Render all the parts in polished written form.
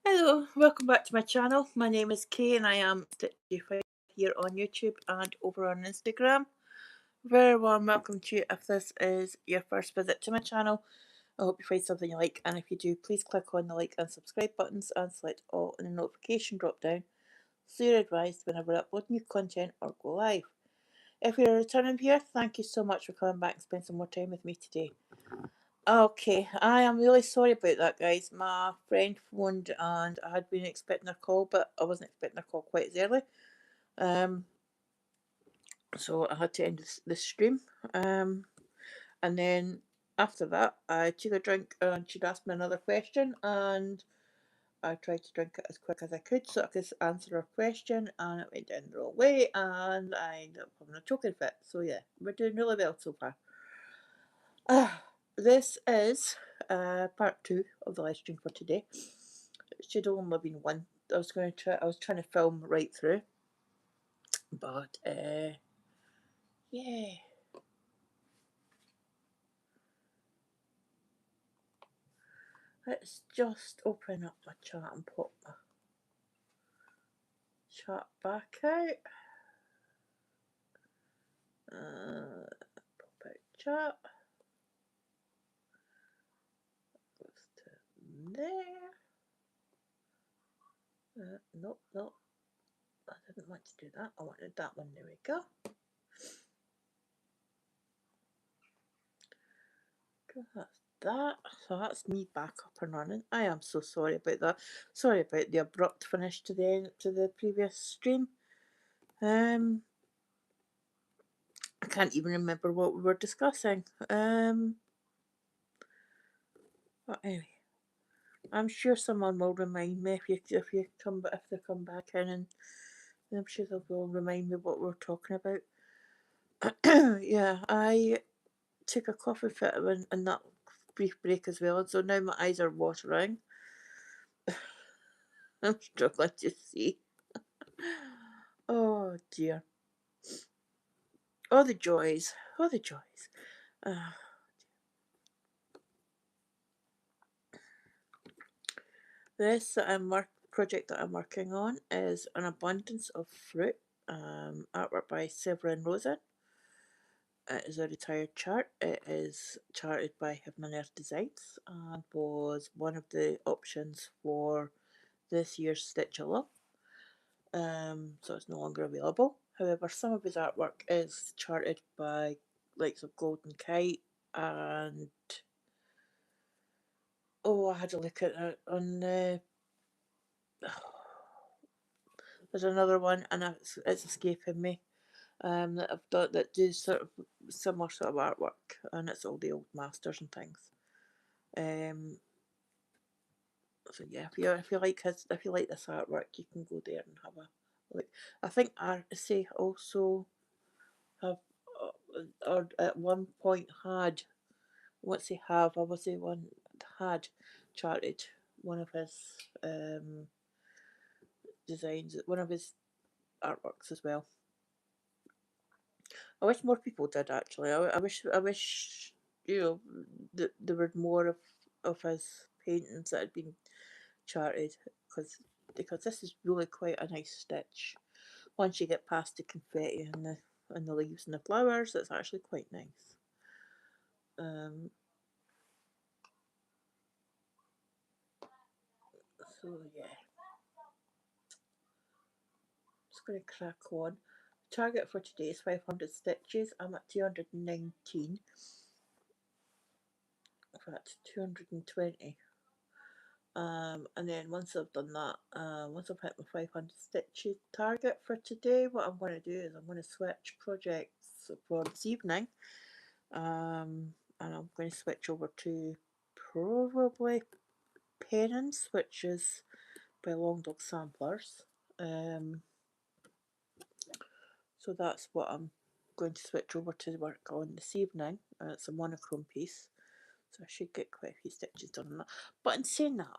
Hello, welcome back to my channel. My name is Kay and I am StitchyFifer here on YouTube and over on Instagram. Very warm welcome to you if this is your first visit to my channel. I hope you find something you like, and if you do, please click on the like and subscribe buttons and select all in the notification drop down so you're advised whenever I upload new content or go live. If you're returning here, thank you so much for coming back and spending some more time with me today. Okay, I am really sorry about that, guys. My friend phoned and I had been expecting a call, but I wasn't expecting a call quite as early. So I had to end the stream. And then after that, I took a drink and she'd asked me another question, and I tried to drink it as quick as I could so I could answer her question, and it went down the wrong way, and I ended up having a choking fit. So yeah, we're doing really well so far. This is part 2 of the live stream for today. It should only have been one. I was trying to film right through, but yeah. Let's just open up my chat and pop my chat back out. Pop out chat. Goes to there. Nope, nope. I didn't want to do that. I wanted that one. There we go. That's that. So that's me back up and running. I am so sorry about that. Sorry about the abrupt finish to the previous stream. I can't even remember what we were discussing. But anyway, I'm sure someone will remind me if they come back in, and I'm sure they will remind me what we're talking about. Yeah, I took a coffee fit in that brief break as well, and so now my eyes are watering. I'm struggling to see. Oh dear. Oh the joys. Oh the joys. This project that I'm working on is An Abundance of Fruit, artwork by Severin Rosen. It is a retired chart. It is charted by Heaven and Earth Designs and was one of the options for this year's Stitch Along. So it's no longer available. However, some of his artwork is charted by likes of Golden Kite and I had to look at it on there's another one and it's escaping me. That I've done that do sort of similar sort of artwork, and it's all the old masters and things. So yeah, if you like this artwork, you can go there and have a look. I think RSA also have or at one point had, what's he have? I was the one had charted one of his designs, one of his artworks as well. I wish more people did actually. I wish there were more of his paintings that had been charted, because this is really quite a nice stitch. Once you get past the confetti and the leaves and the flowers, it's actually quite nice. So yeah, just going to crack on. Target for today is 500 stitches. I'm at 219. In fact, 220. And then once I've done that, once I've hit my 500 stitches target for today, what I'm going to do is I'm going to switch projects for this evening. And I'm going to switch over to probably Penance, which is by Long Dog Samplers. So that's what I'm going to switch over to work on this evening. It's a monochrome piece, so I should get quite a few stitches done on that. But in saying that,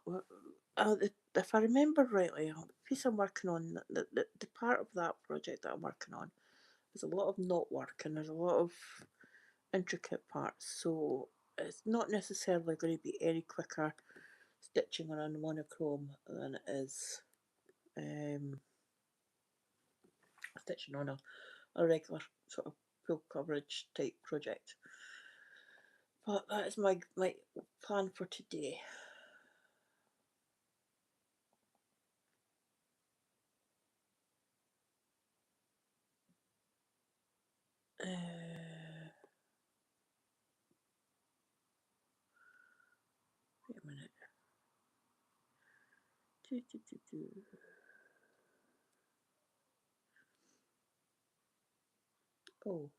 if I remember rightly, the piece I'm working on, the part of that project that I'm working on, there's a lot of knot work and there's a lot of intricate parts, so it's not necessarily going to be any quicker stitching on a monochrome than it is stitching on a regular sort of full coverage type project. But that is my plan for today. Wait a minute. Oh.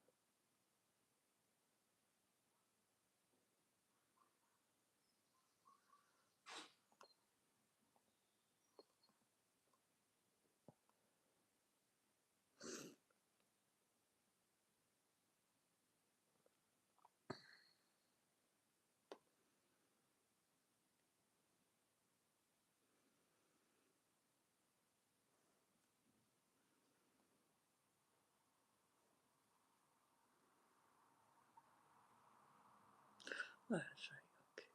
That's right, okay.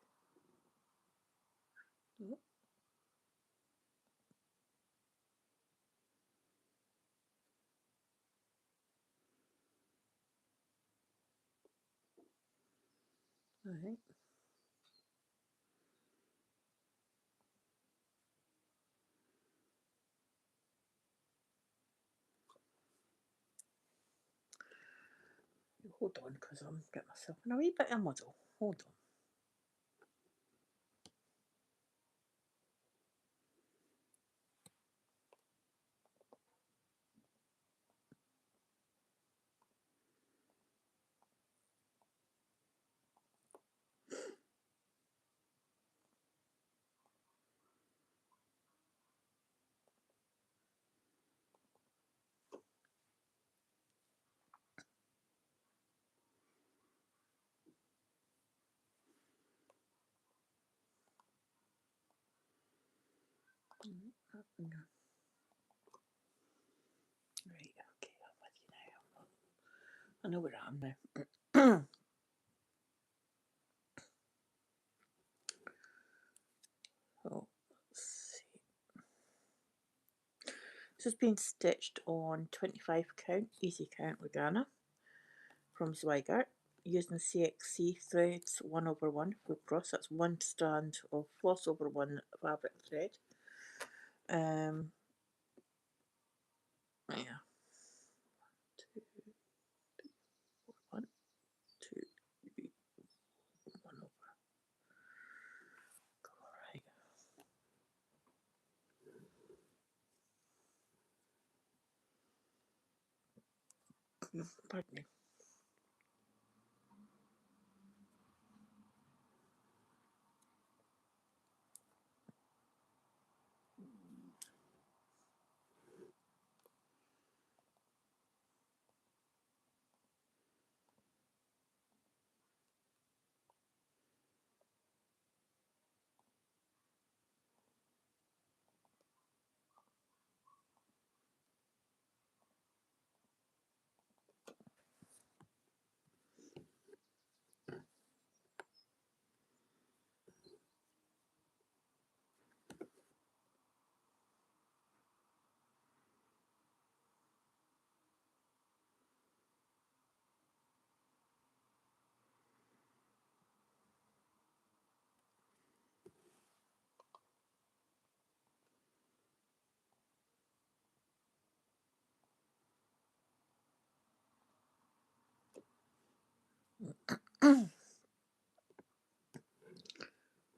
Alright. Hold on, because I'm getting myself in a wee bit of a muddle. Hold on. Right, okay, I'm with you now. I know where I am now. Oh, let's see. This has been stitched on 25 count, easy count Lugana from Zweigart using CXC threads 1/1 full cross. That's one strand of floss over one fabric thread. Yeah. 2, 3, 4, 1, 2, 3, 1 over. Right. Pardon me.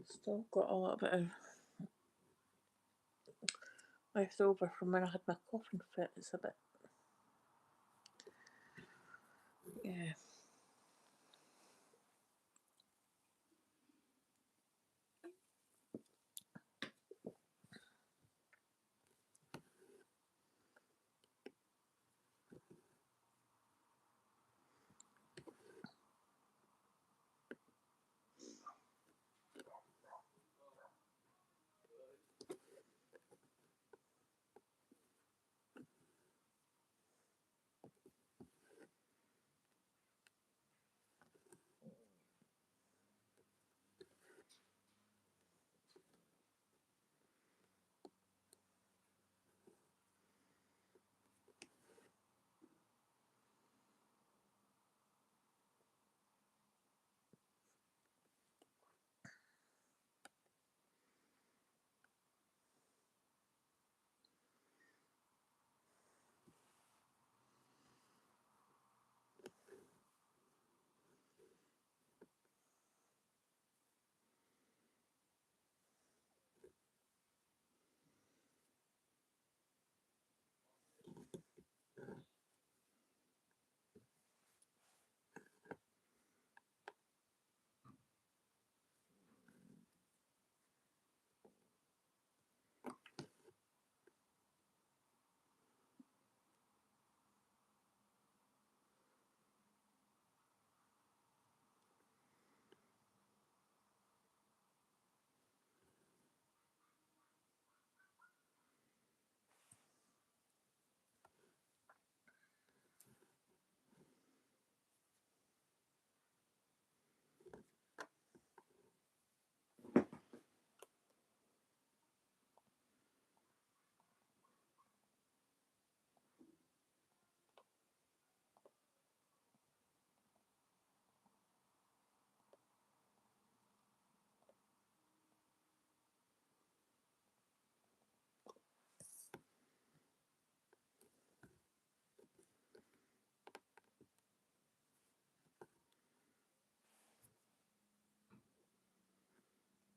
Still got a little bit of left over from when I had my coffin fit. It's a bit, yeah.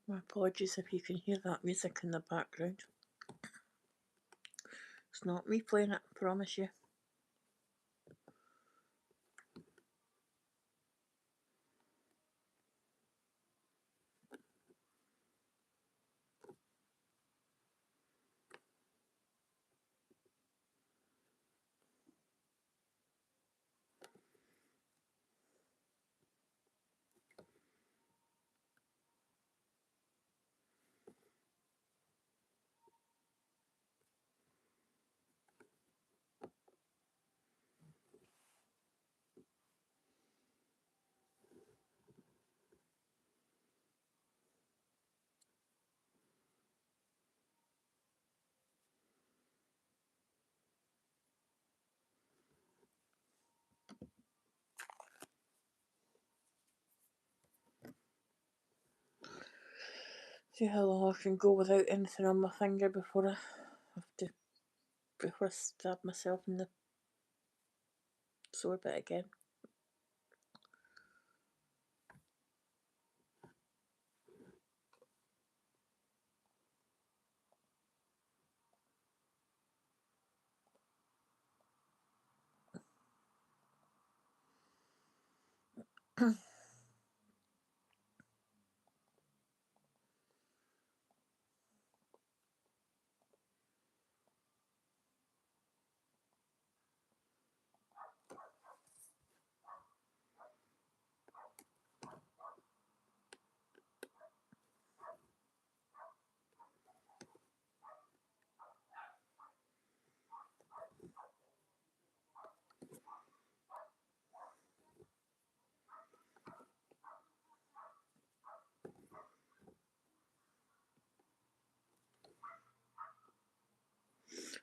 My apologies if you can hear that music in the background. It's not me playing it, I promise you. See how long I can go without anything on my finger before I stab myself in the sore bit again.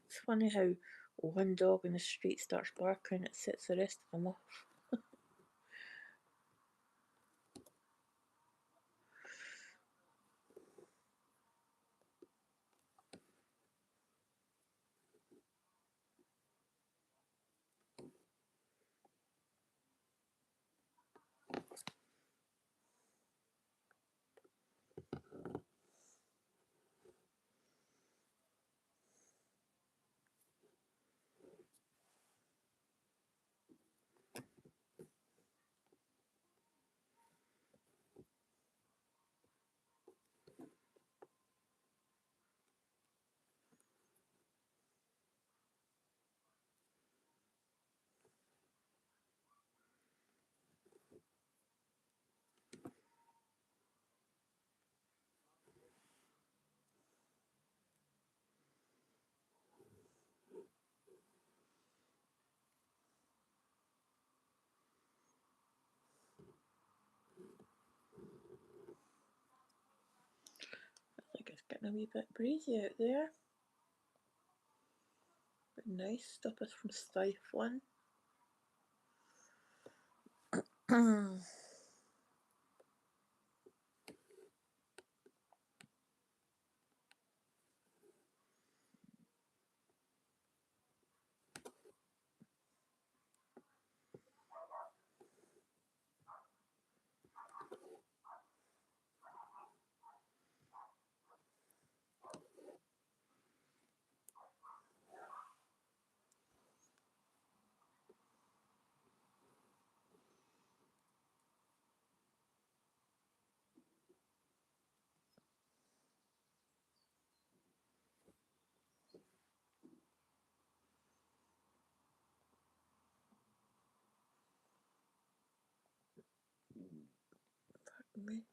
It's funny how one dog in the street starts barking, it sets the rest of them off. I think it's getting a wee bit breezy out there. But nice, stop us from stifling. Pardon me.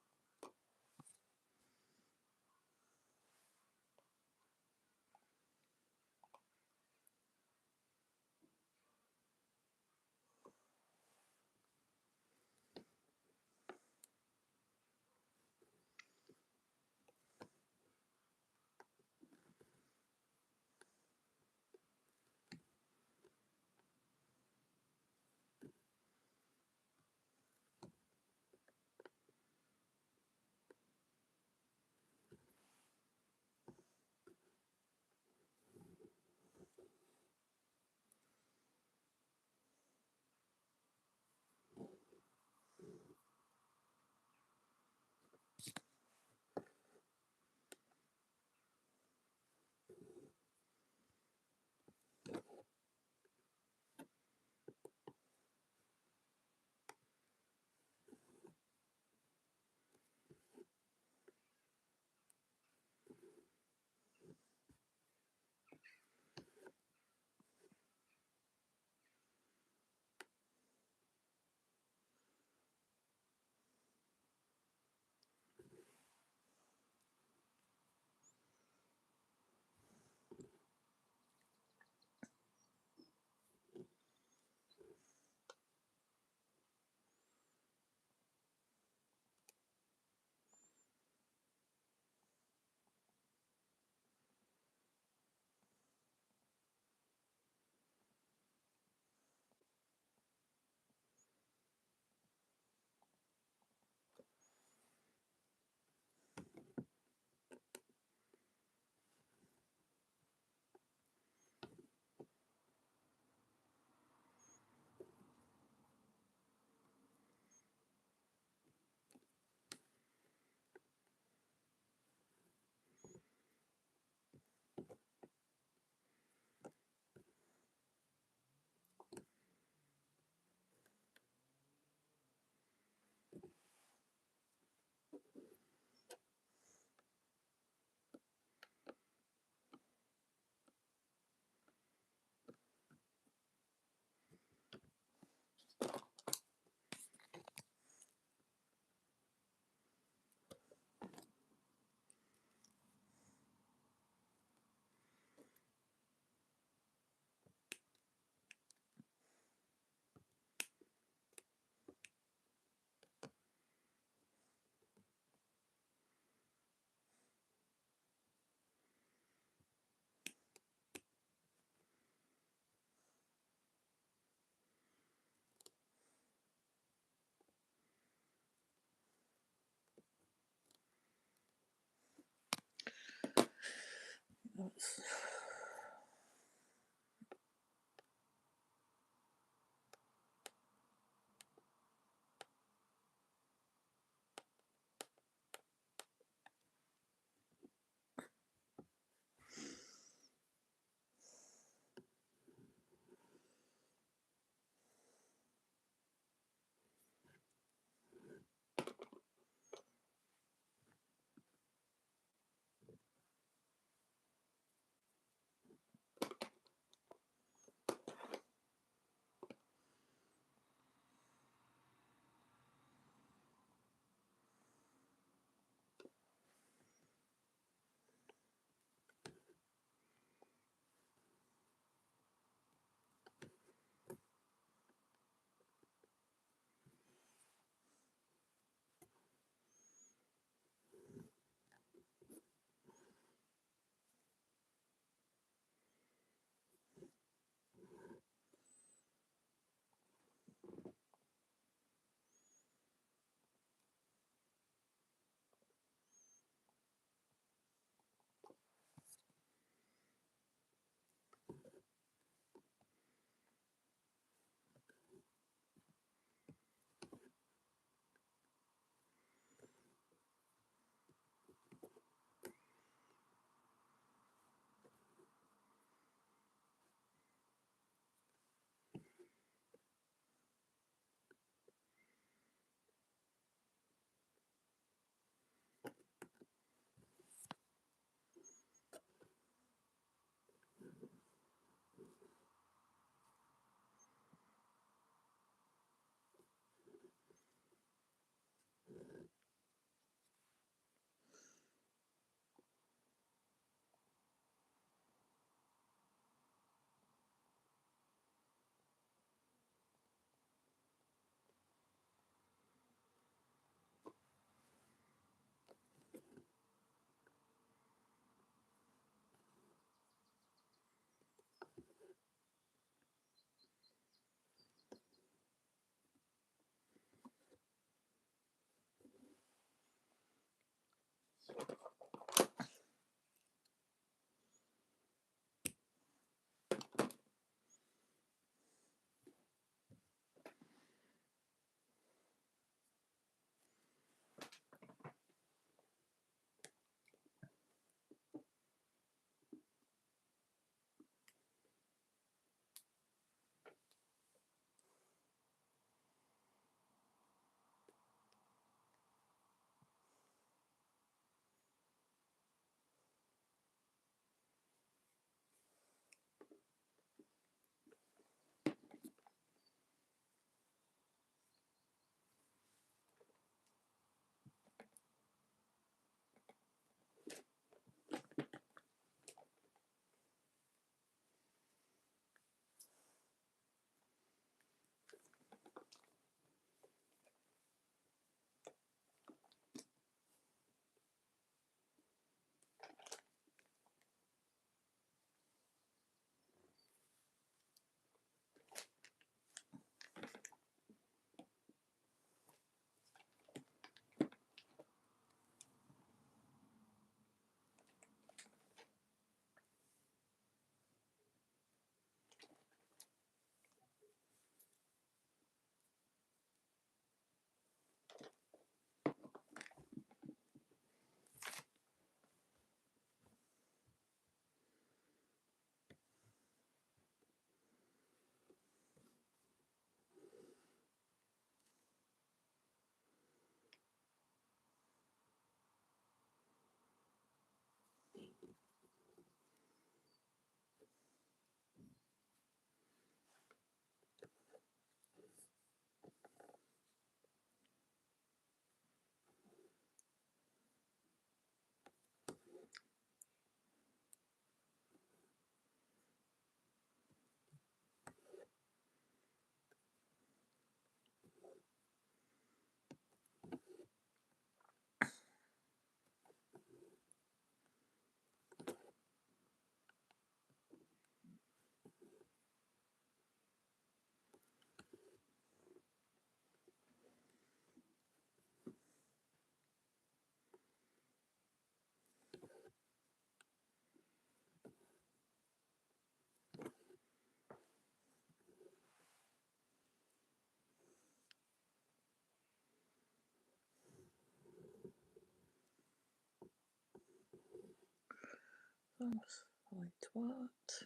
Holy twat.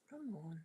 Come on.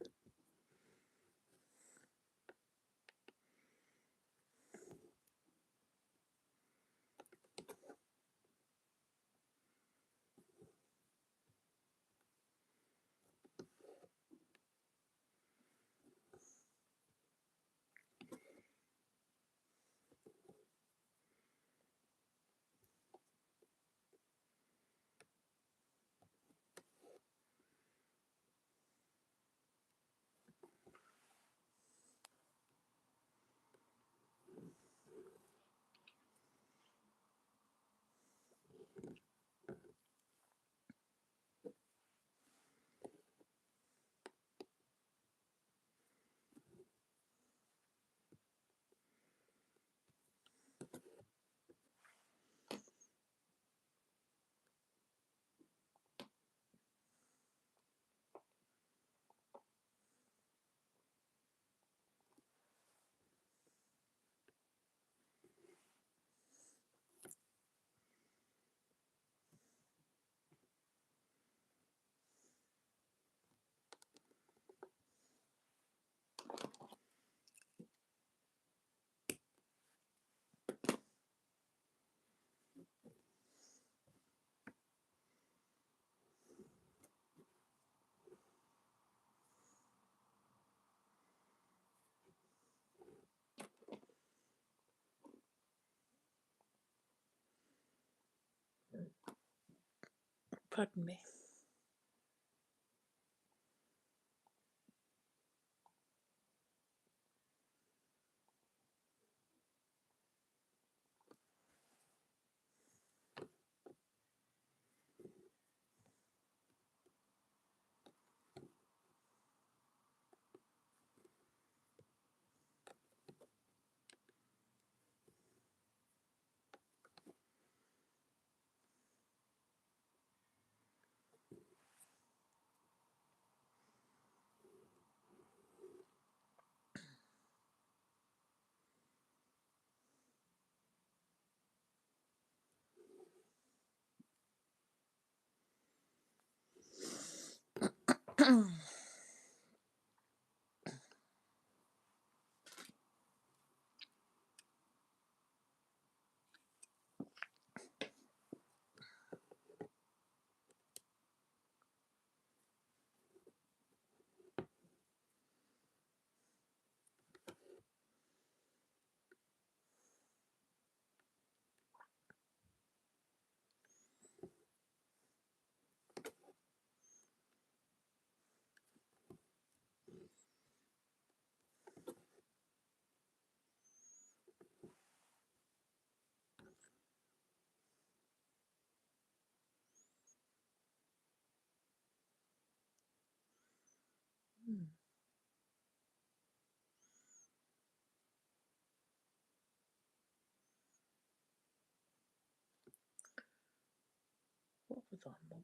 Pardon me. What was on?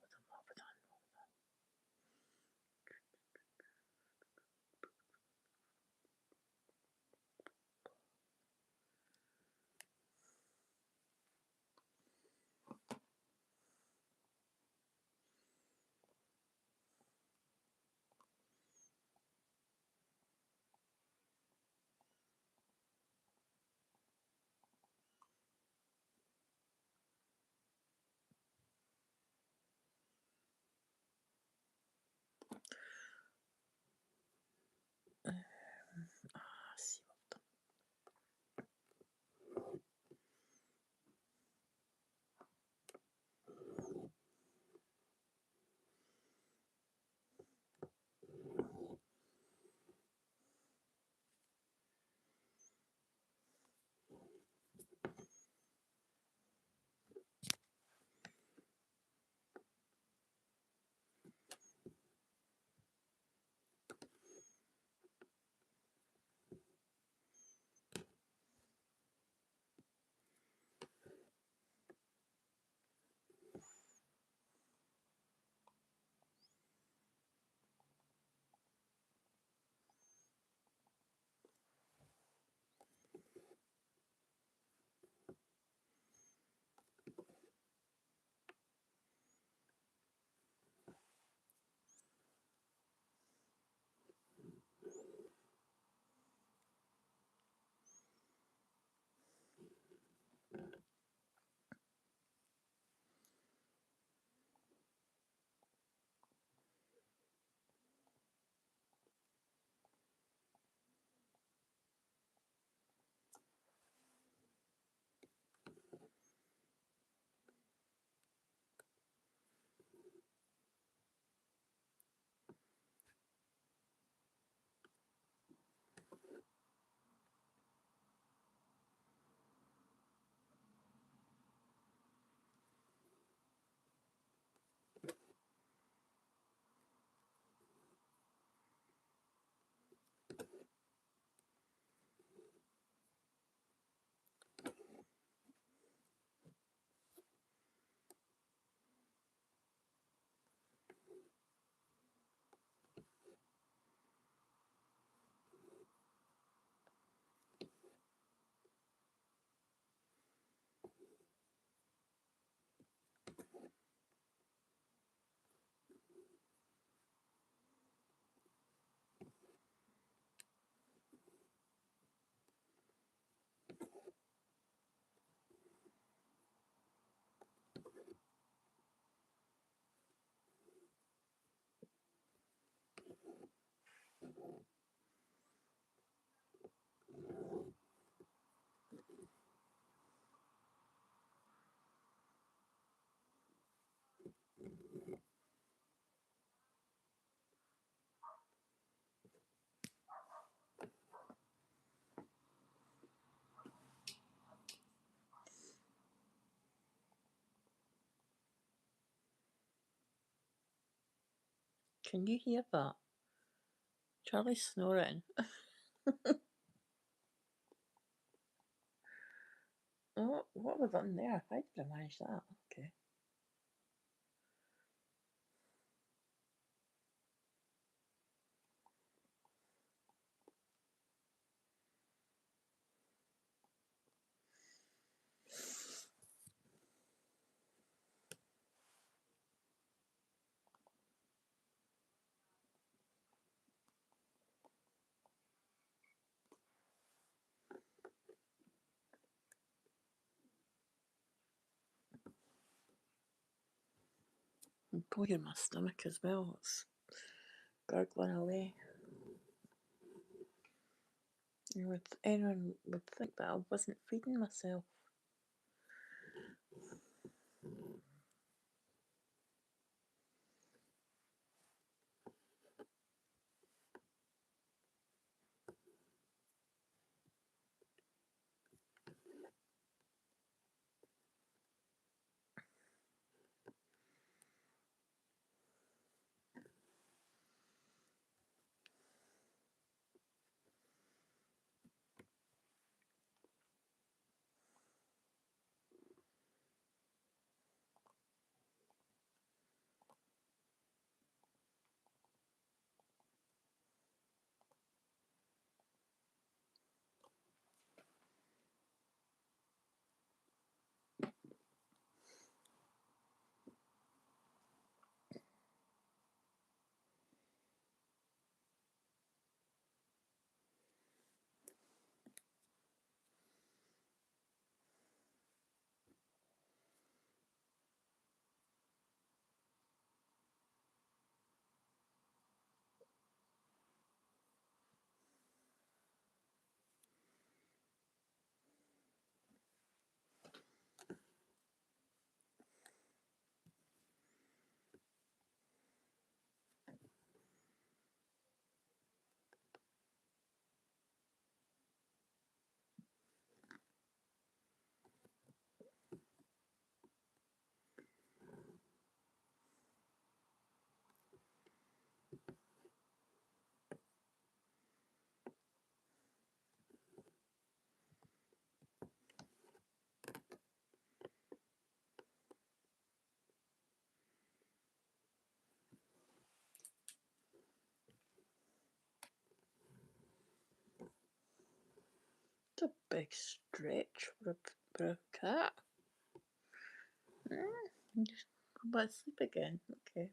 Can you hear that? Charlie's snoring. Oh, what have I done there? How did I manage that? Okay. I'm pulling my stomach as well. It's gurgling away. Anyone would think that I wasn't feeding myself. It's a big stretch for a cat. Just go back to sleep again. Okay.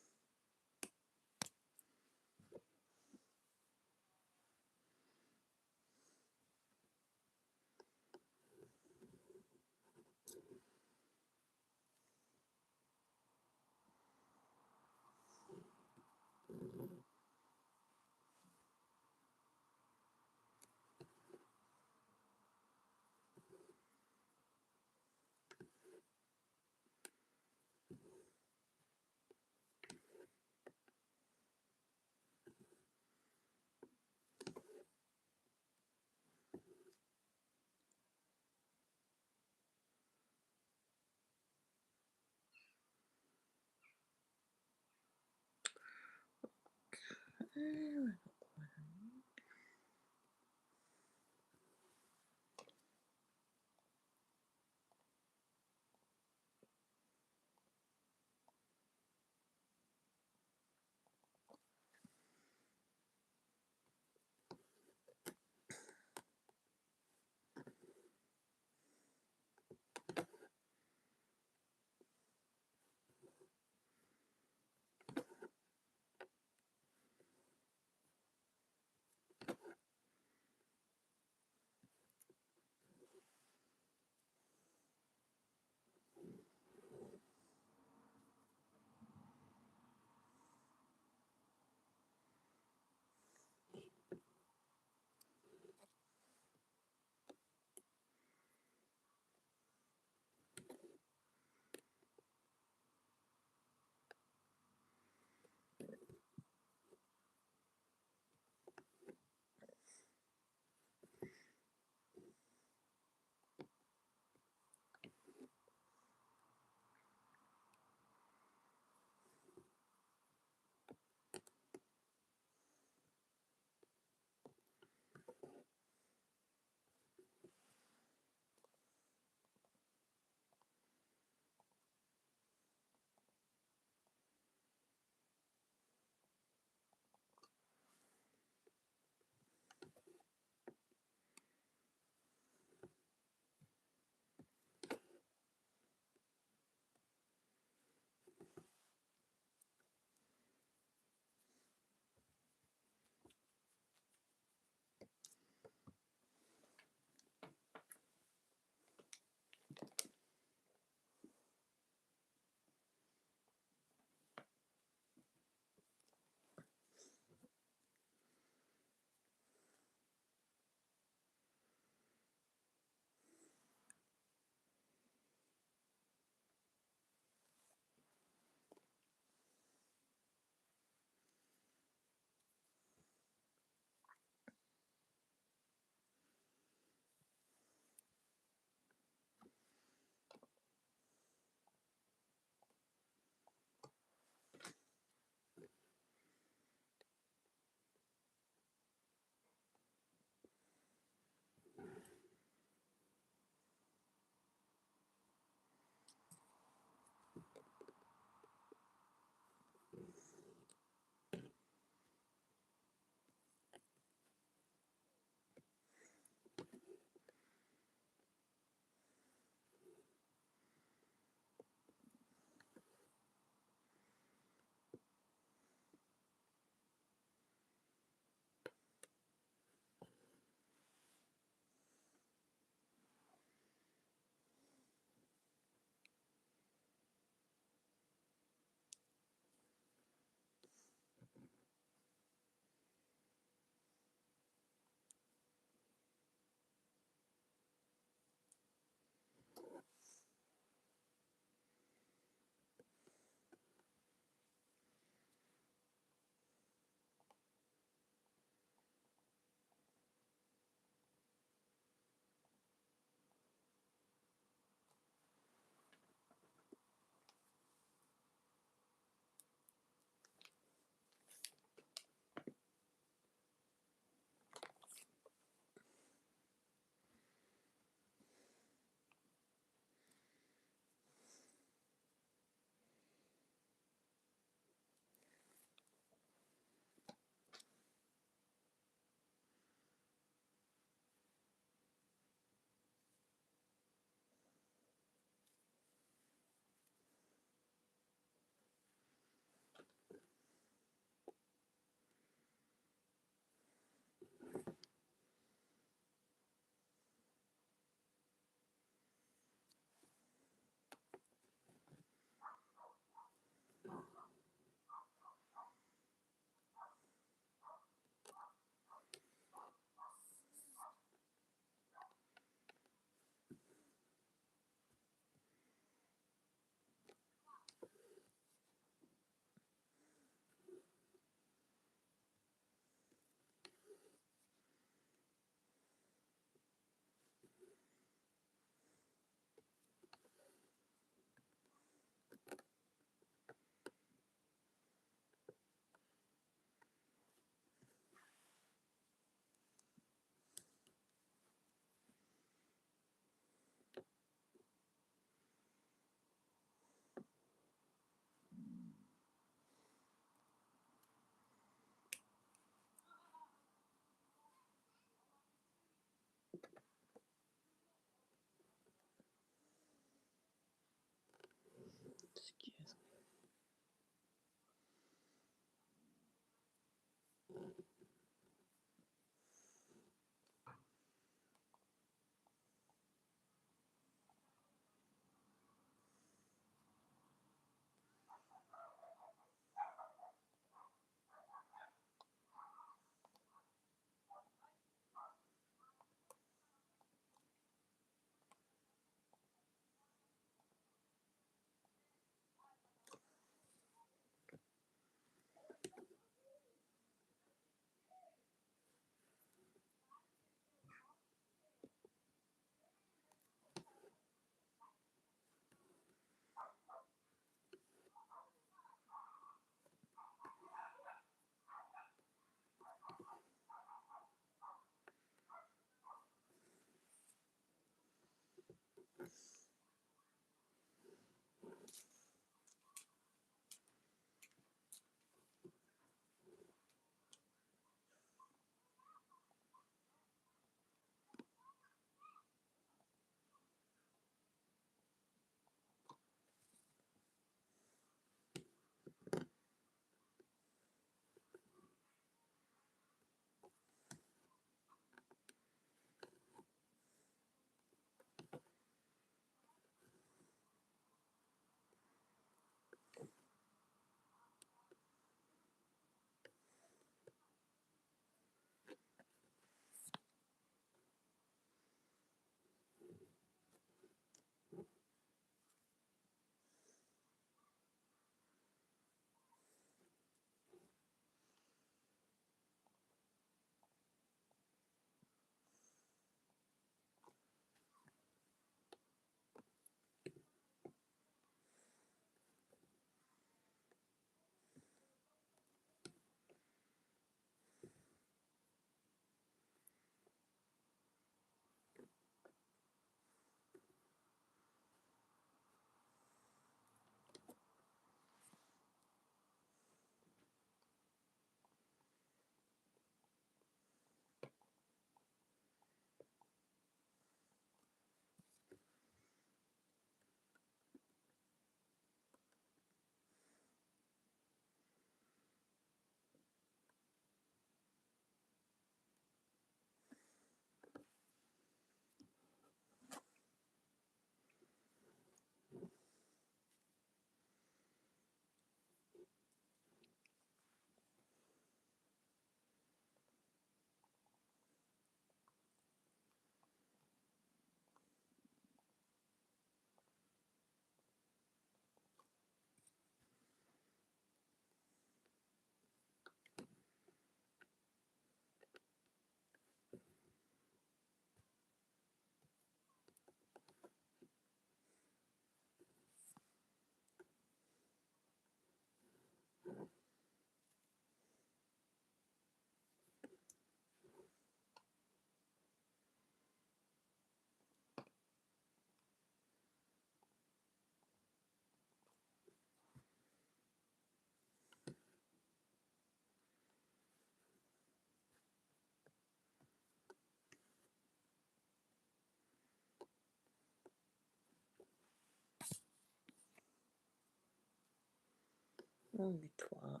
Oh, you twat.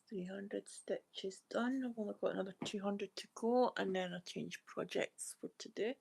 300 stitches done. I've only got another 200 to go, and then I change projects for today.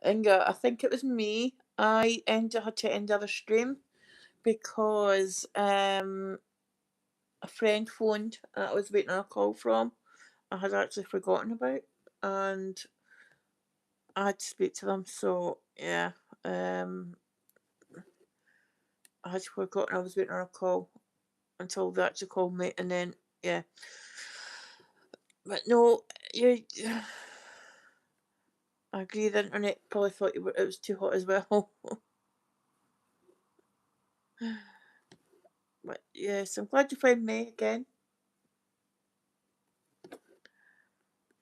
Inga, I think it was me. Had to end our stream because a friend phoned that I was waiting on a call from. I had actually forgotten about, and I had to speak to them. So yeah, I had forgotten I was waiting on a call until they actually called me, and then yeah. But no, you. I agree. The internet probably thought it was too hot as well. But yes, I'm glad you found me again.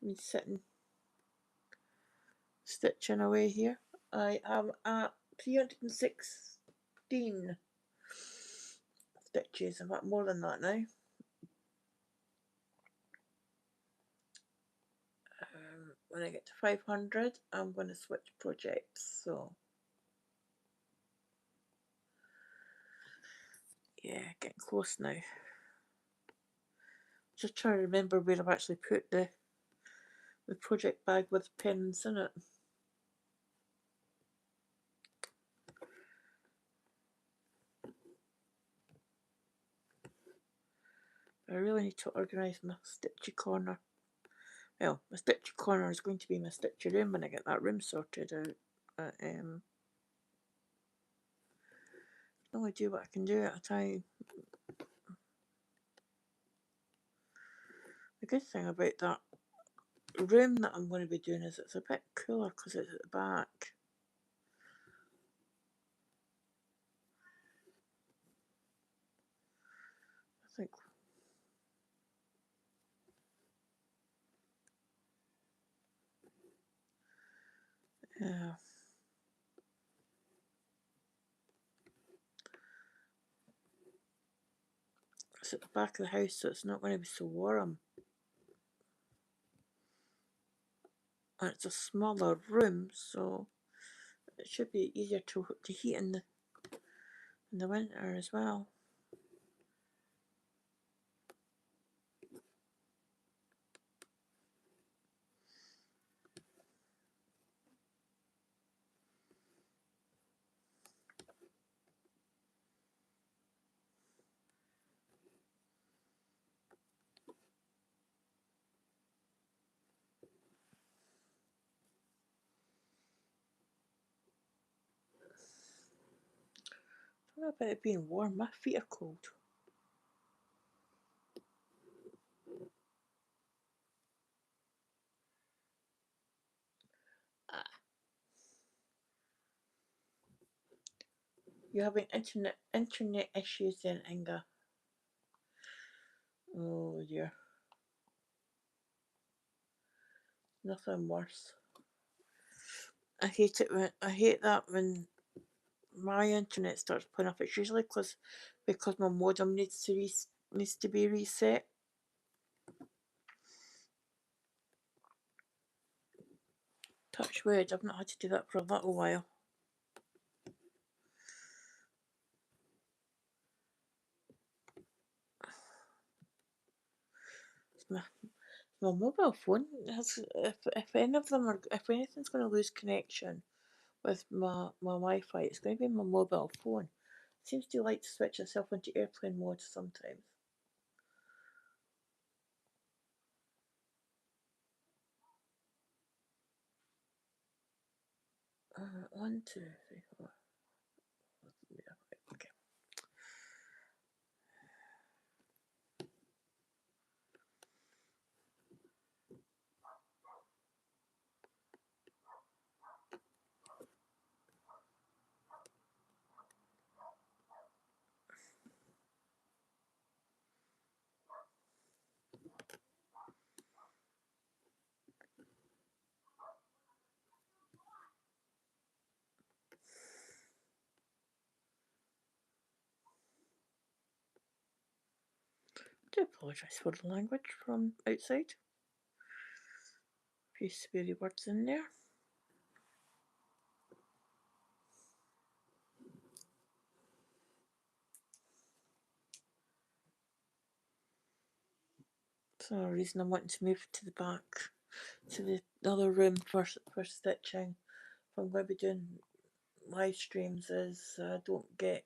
I'm sitting stitching away here. I am at 316 stitches. I'm at more than that now. When I get to 500, I'm going to switch projects. So yeah, getting close now. Just trying to remember where I've actually put the project bag with pens in it. I really need to organise my stitchy corner. Well, my stitchy corner is going to be my stitchy room when I get that room sorted out. But, only do what I can do at a time. The good thing about that room that I'm going to be doing is it's a bit cooler because it's at the back. I think. Yeah. It's at the back of the house, so it's not going to be so warm. And it's a smaller room, so it should be easier to heat in the winter as well. I don't know about it being warm. My feet are cold. You're having internet issues then, Inga. Oh dear. Nothing worse. I hate that when my internet starts playing up. It's usually because my modem needs to be reset. Touch wood. I've not had to do that for a little while. My mobile phone has. If any of them are, if anything's going to lose connection with my Wi-Fi, it's going to be my mobile phone. It seems to like to switch itself into airplane mode sometimes. One, two, three, four. Yeah, okay. I do apologise for the language from outside. A few sweary words in there. That's another reason I'm wanting to move to the back. to the other room for stitching. If I'm going to be doing live streams, is I don't get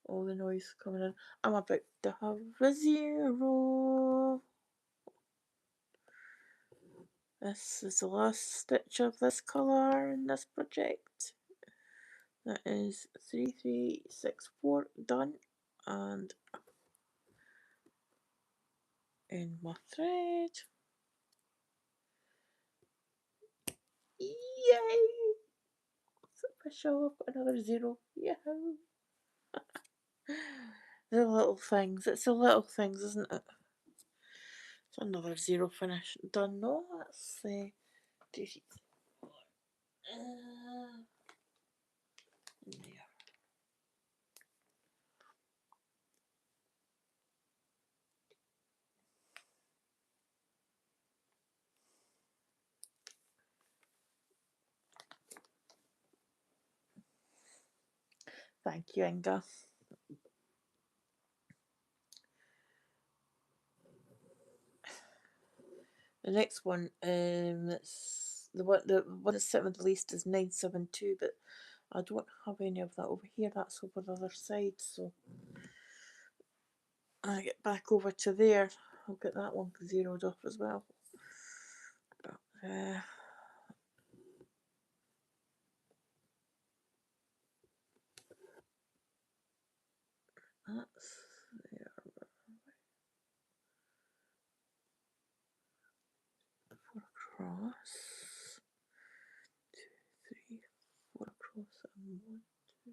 all the noise coming in. I'm about to have a 0. This is the last stitch of this colour in this project. That is 3364 done, and in my thread. Yay! It's official. I've got another 0. Yahoo! The little things. It's the little things, isn't it? It's another 0 finish done. No, that's 2, 3, 4. There. Thank you, Inga. The next one, it's the one that's sitting with the least is 972, but I don't have any of that over here. That's over the other side, so I get back over to there. I'll get that one zeroed off as well. That's there. 4 across. 2, 3, 4 across, and 1, 2,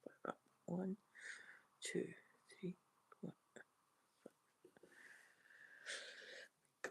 5 up. 1, 2, 3, 1. Go.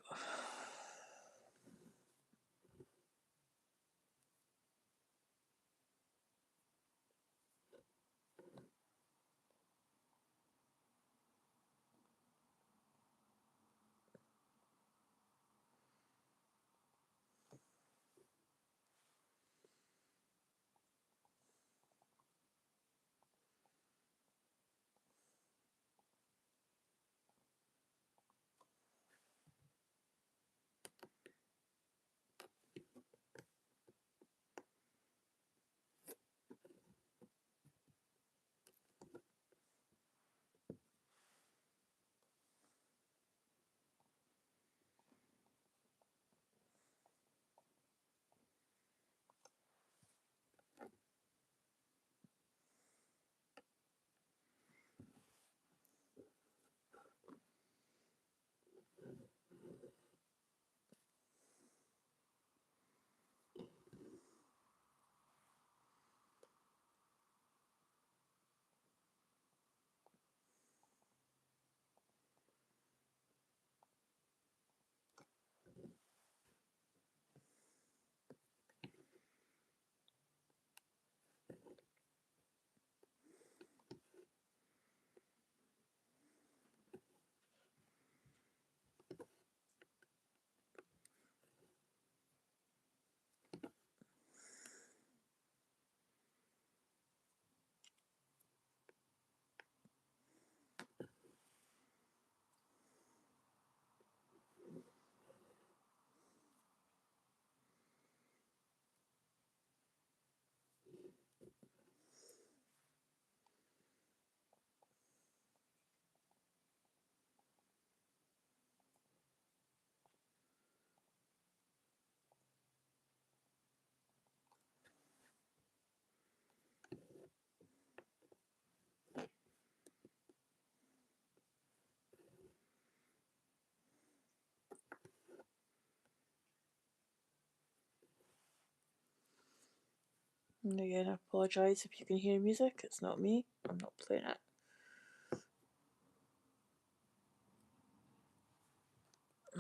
And again, I apologise if you can hear music. It's not me. I'm not playing it.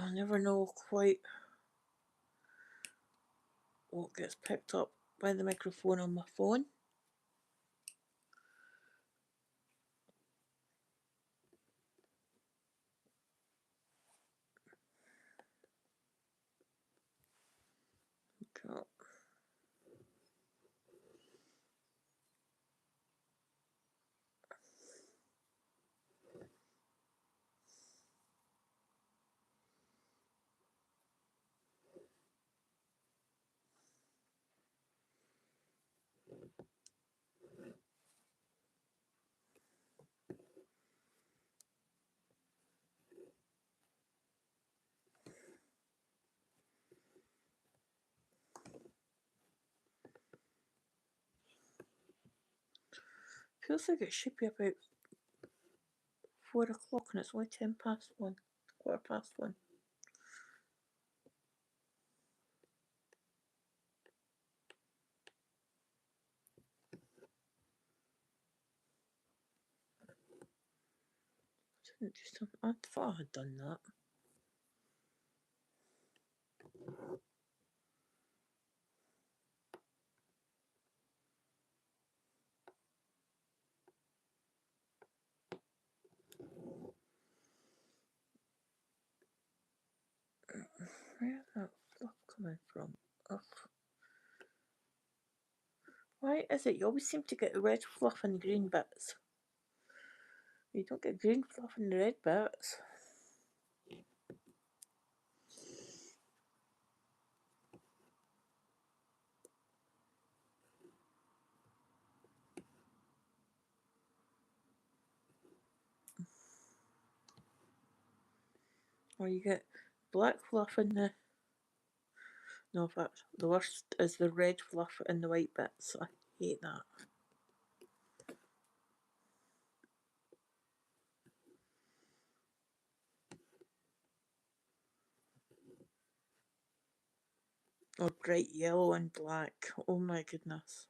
I never know quite what gets picked up by the microphone on my phone. Okay. feels like it should be about 4 o'clock and it's only 1:10, quarter past 1. Didn't do something. I thought I had done that. Where's that fluff coming from? Ugh. Why is it you always seem to get red fluff and green bits? You don't get green fluff and red bits. Or you get black fluff in the... No, in fact, the worst is the red fluff in the white bits. I hate that. Or bright yellow and black. Oh my goodness.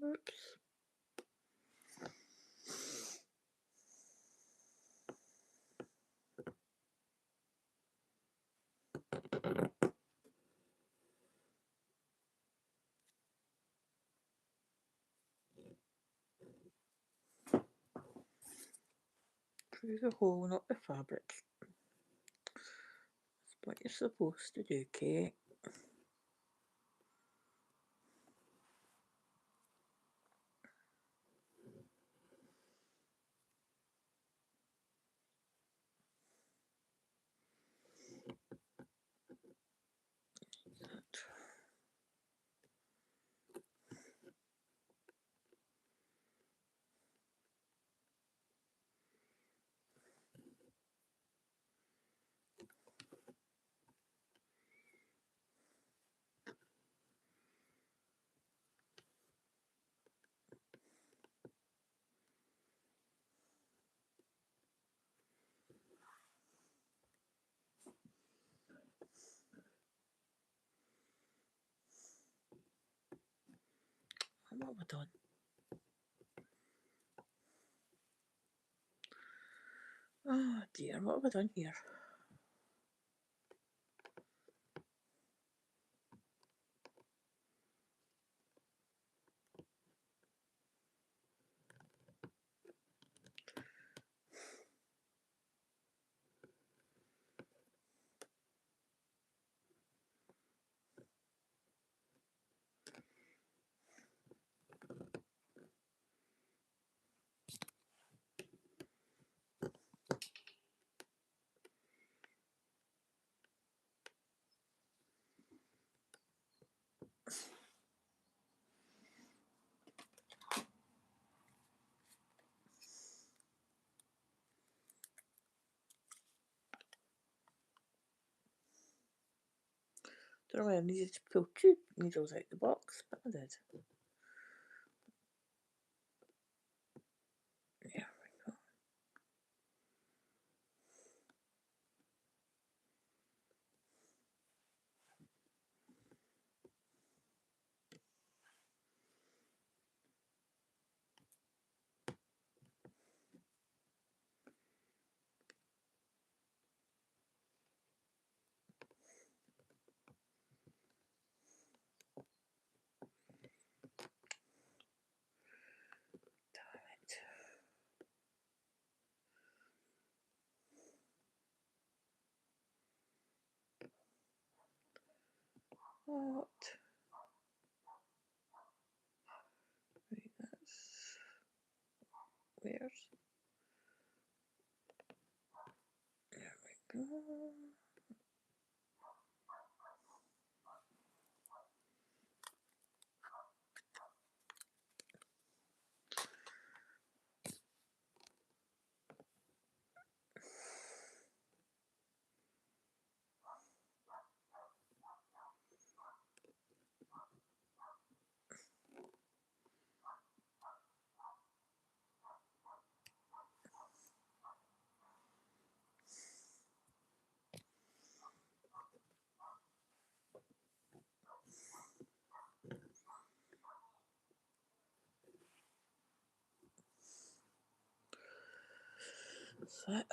Oops. Through the hole, not the fabric. That's what you're supposed to do, Kate. What have I done? Oh dear, what have I done here? Don't know why I needed to pull two needles out the box, but I did. There we go. Damn it. What? Right, that's where's? There we go. That's it.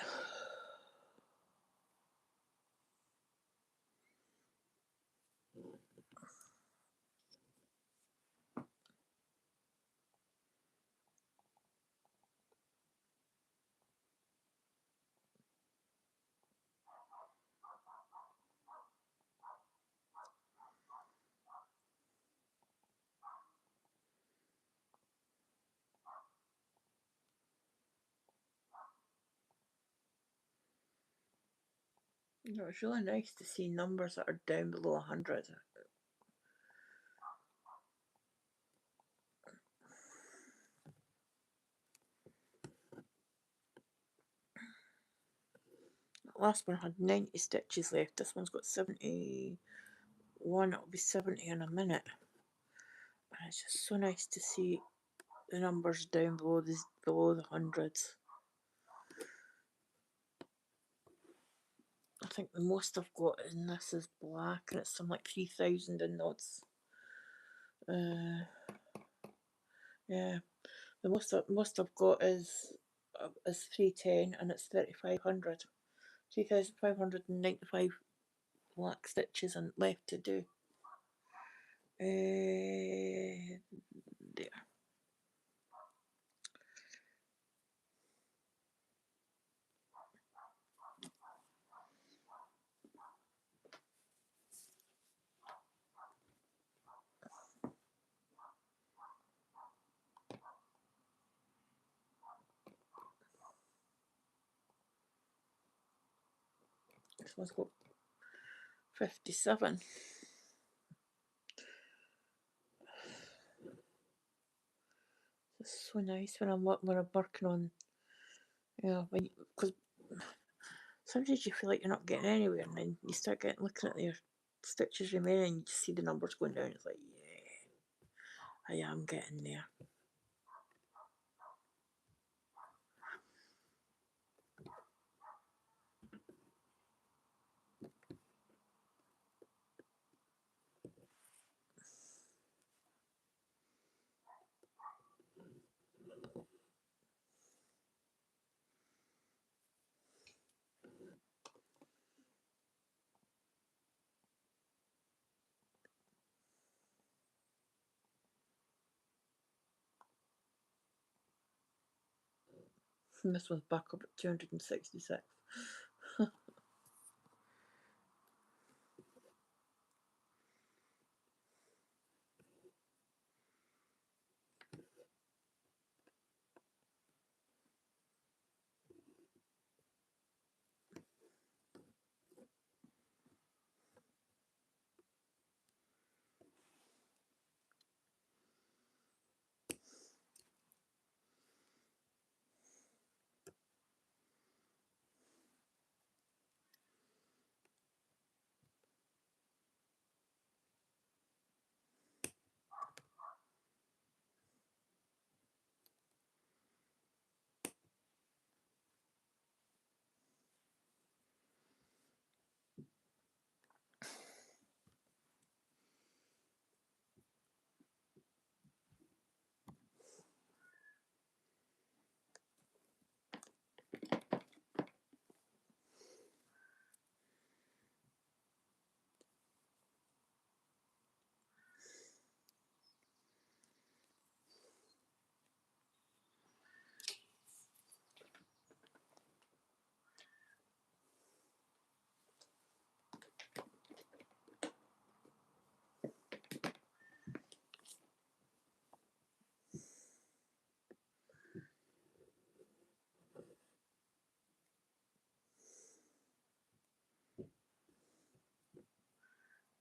You know, it's really nice to see numbers that are down below 100. The last one had 90 stitches left. This one's got 71. It'll be 70 in a minute. And it's just so nice to see the numbers down below the hundreds. I think the most I've got in this is black, and it's something like 3,000 in knots. Yeah, the most I've got is 310, and it's 3,500. 3,595 black stitches and left to do. There. This one's got 57. It's so nice when I'm working on, because sometimes you feel like you're not getting anywhere, and then you start looking at your stitches remaining, and you just see the numbers going down. It's like, yeah, I am getting there. And this one's back up at 266.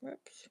Oops.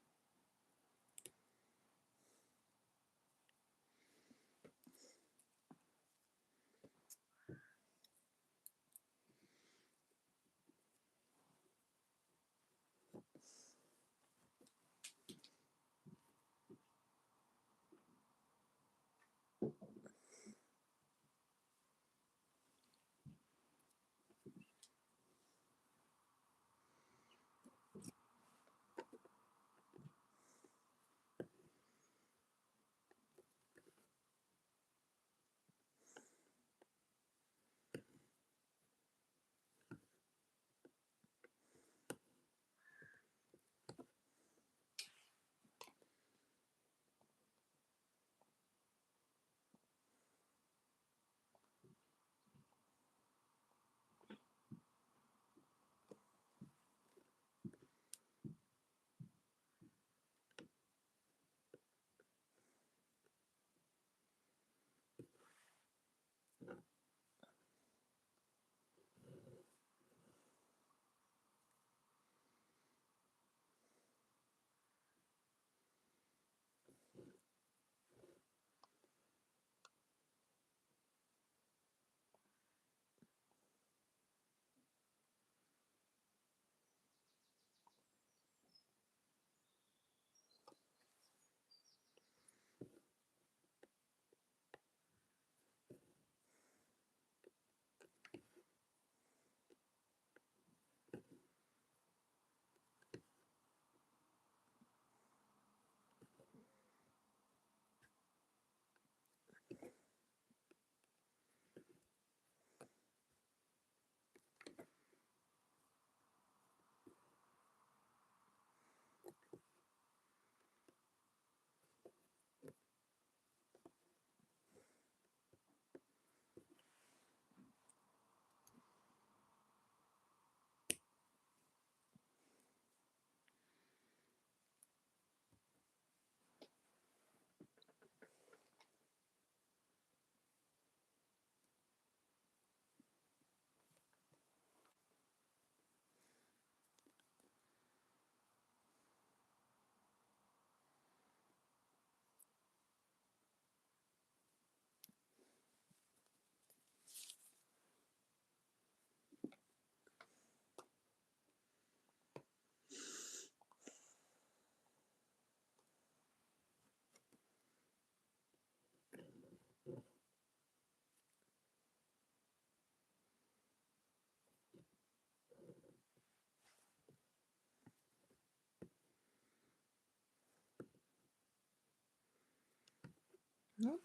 Nope.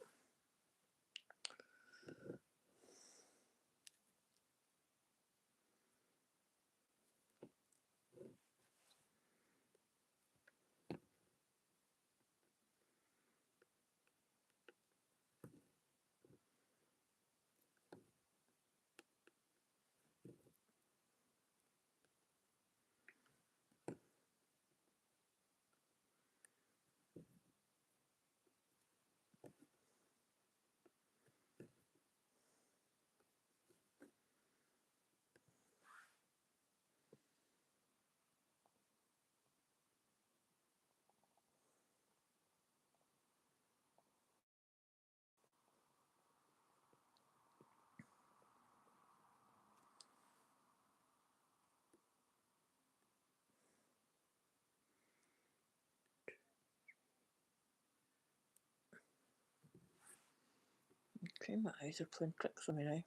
Okay, my eyes are playing tricks on me now.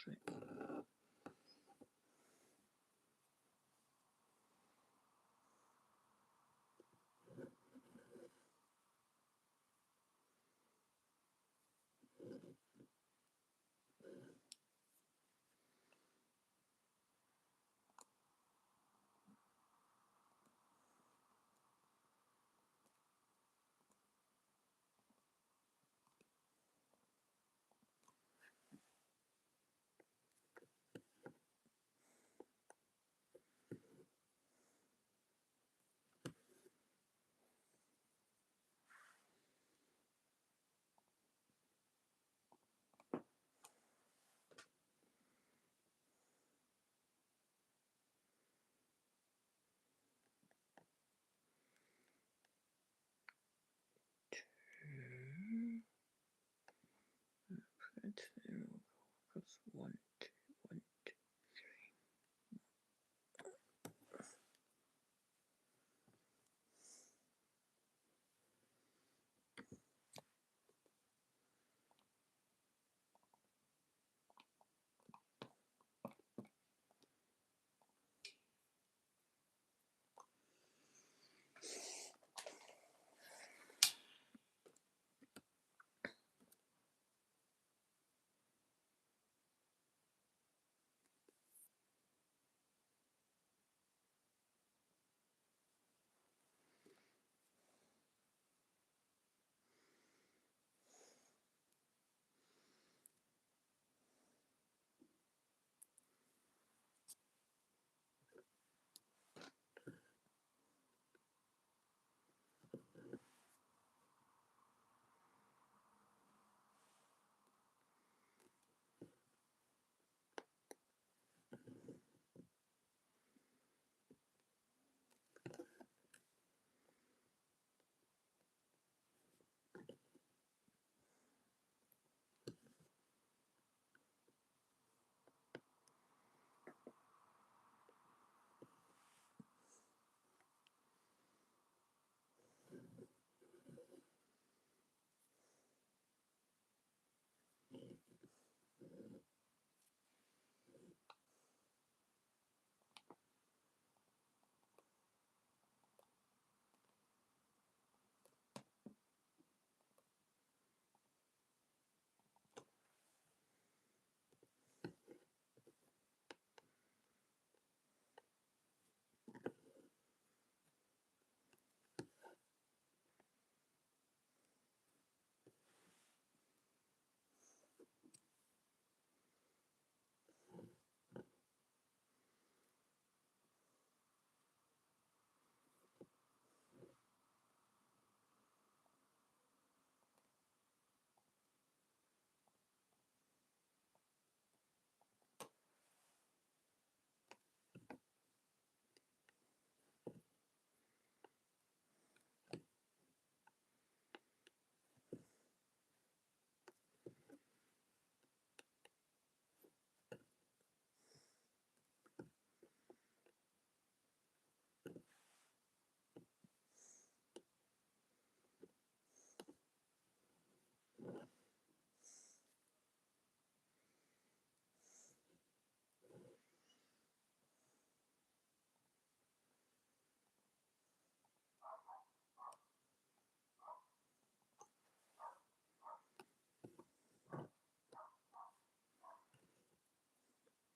right. Because 1, 2, 1, 2.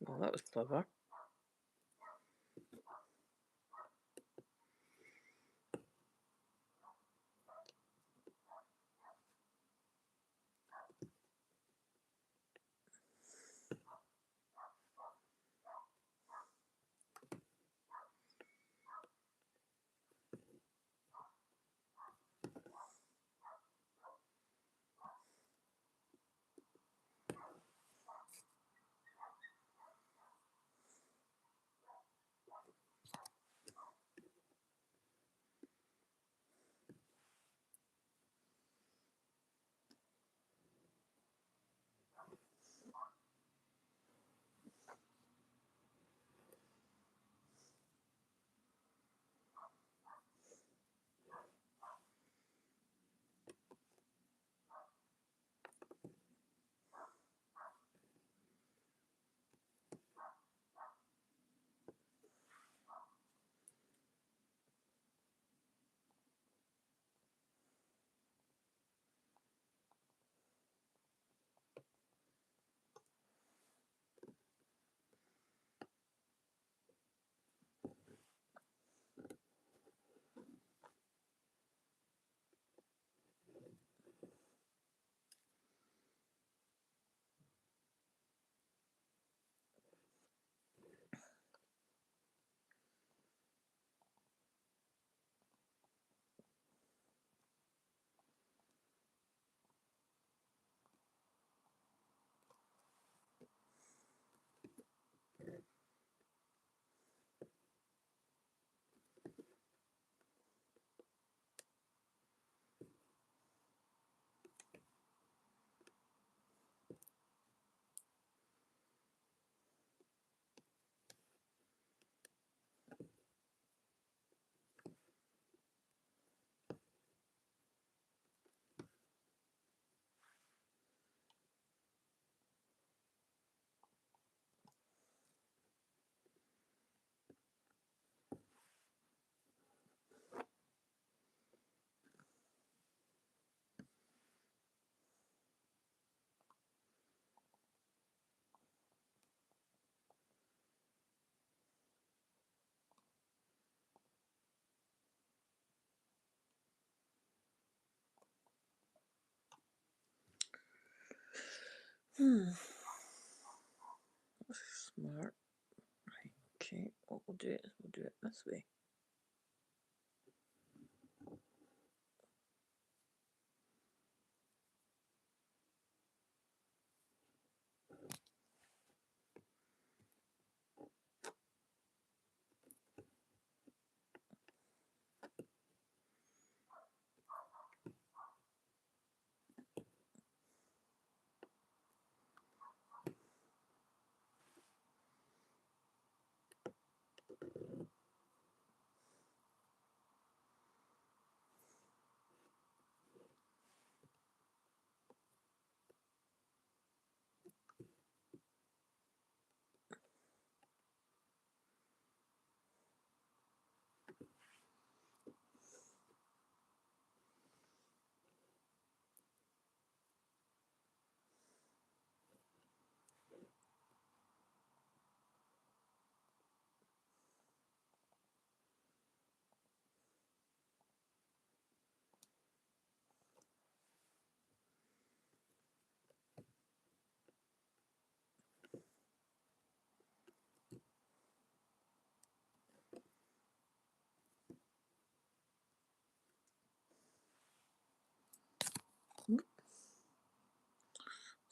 Well, that was clever. Smart. Right, okay, what we'll do is we'll do it this way.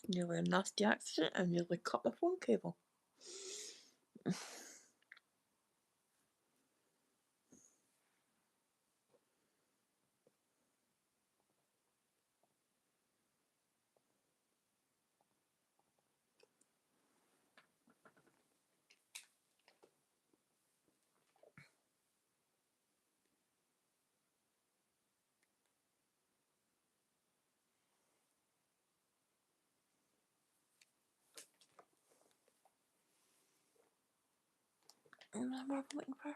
Nearly a nasty accident and nearly cut my phone cable. And I'm looking for.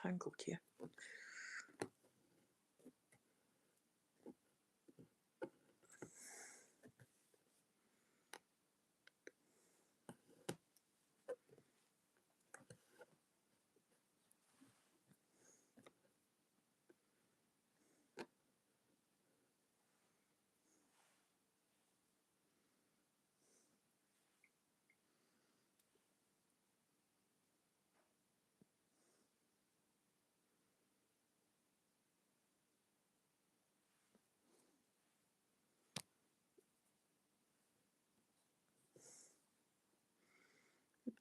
tangled here.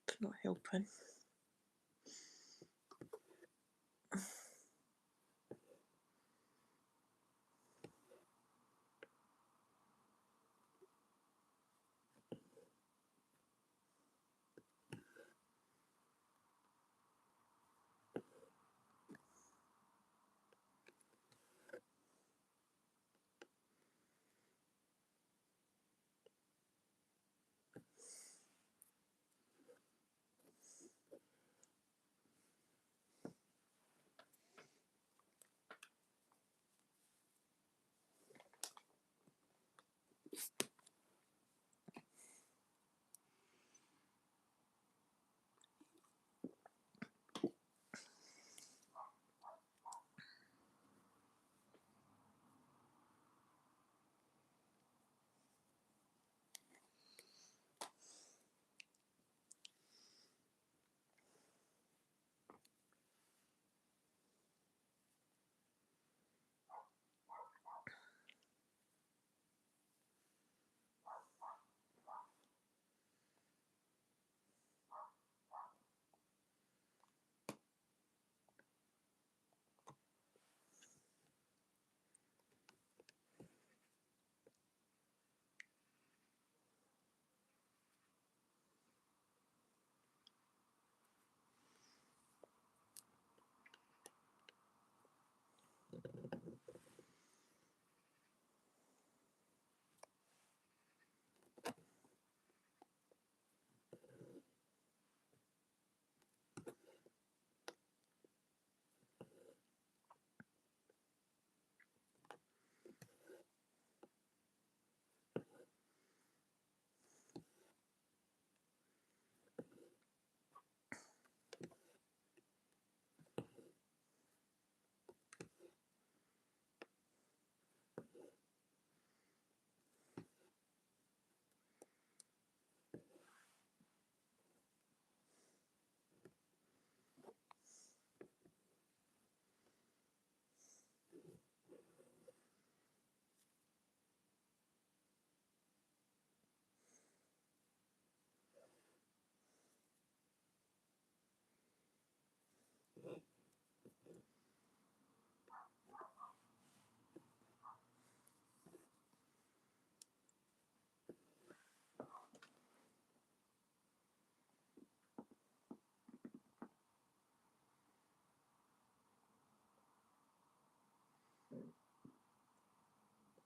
It's not helping.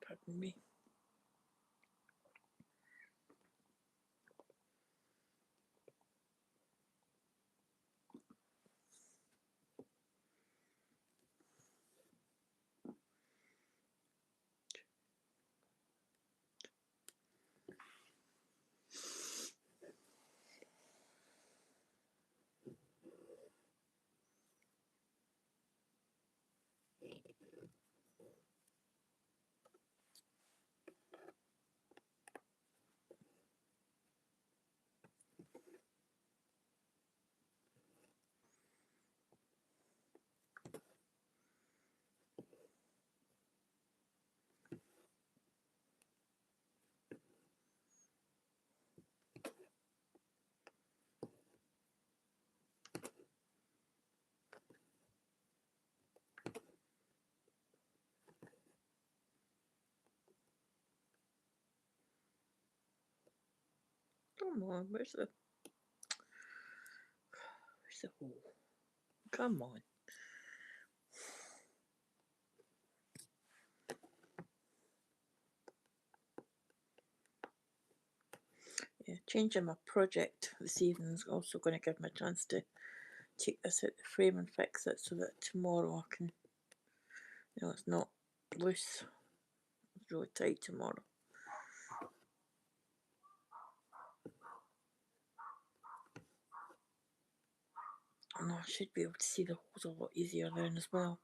Pardon me. Come on, where's the hole? Come on. Yeah, changing my project this evening is also going to give me a chance to take this out the frame and fix it so that tomorrow I can, it's not loose. It's really tight tomorrow. And I should be able to see the holes a lot easier then as well.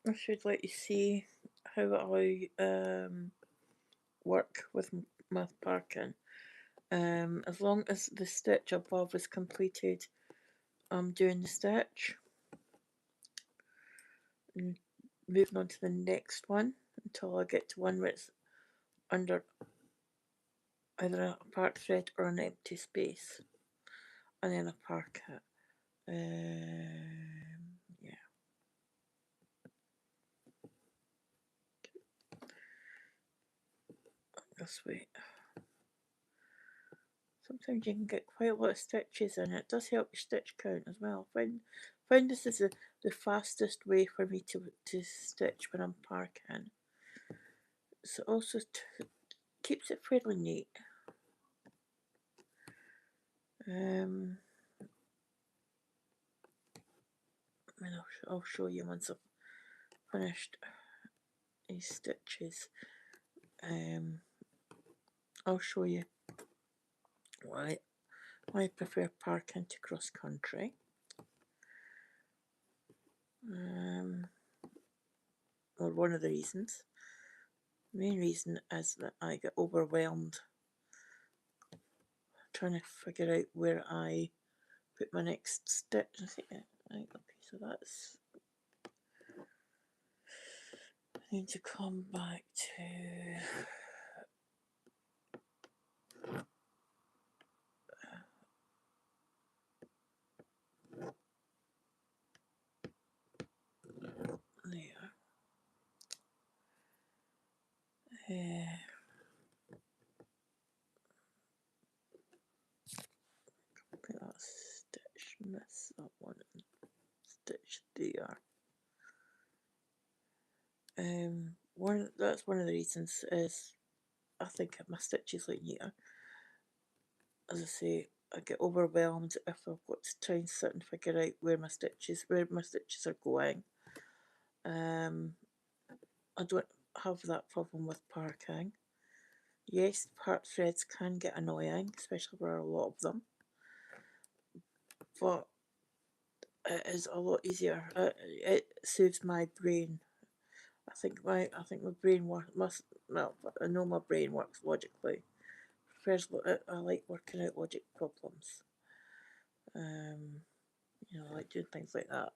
I should let you see how I work with my parking. As long as the stitch above is completed, I'm doing the stitch and moving on to the next one until I get to one where it's under either a part thread or an empty space, and then I park it. Yeah. This way. Sometimes you can get quite a lot of stitches in it. It does help your stitch count as well. Find this is the fastest way for me to stitch when I'm parking. So also keeps it fairly neat. And I'll show you once I've finished these stitches. I'll show you why I prefer parking to cross country. Or one of the reasons. The main reason is that I get overwhelmed trying to figure out where I put my next stitch. Right, okay, so that's. I need to come back to. There. Miss that one and stitch there. That's one of the reasons is I think my stitches look neater. As I say, I get overwhelmed if I've got to try and sit and figure out where my stitches are going. I don't have that problem with parking. Yes, part threads can get annoying, especially where there are a lot of them, but it is a lot easier. It soothes my brain. I think my brain I know my brain works logically. I like working out logic problems. I like doing things like that.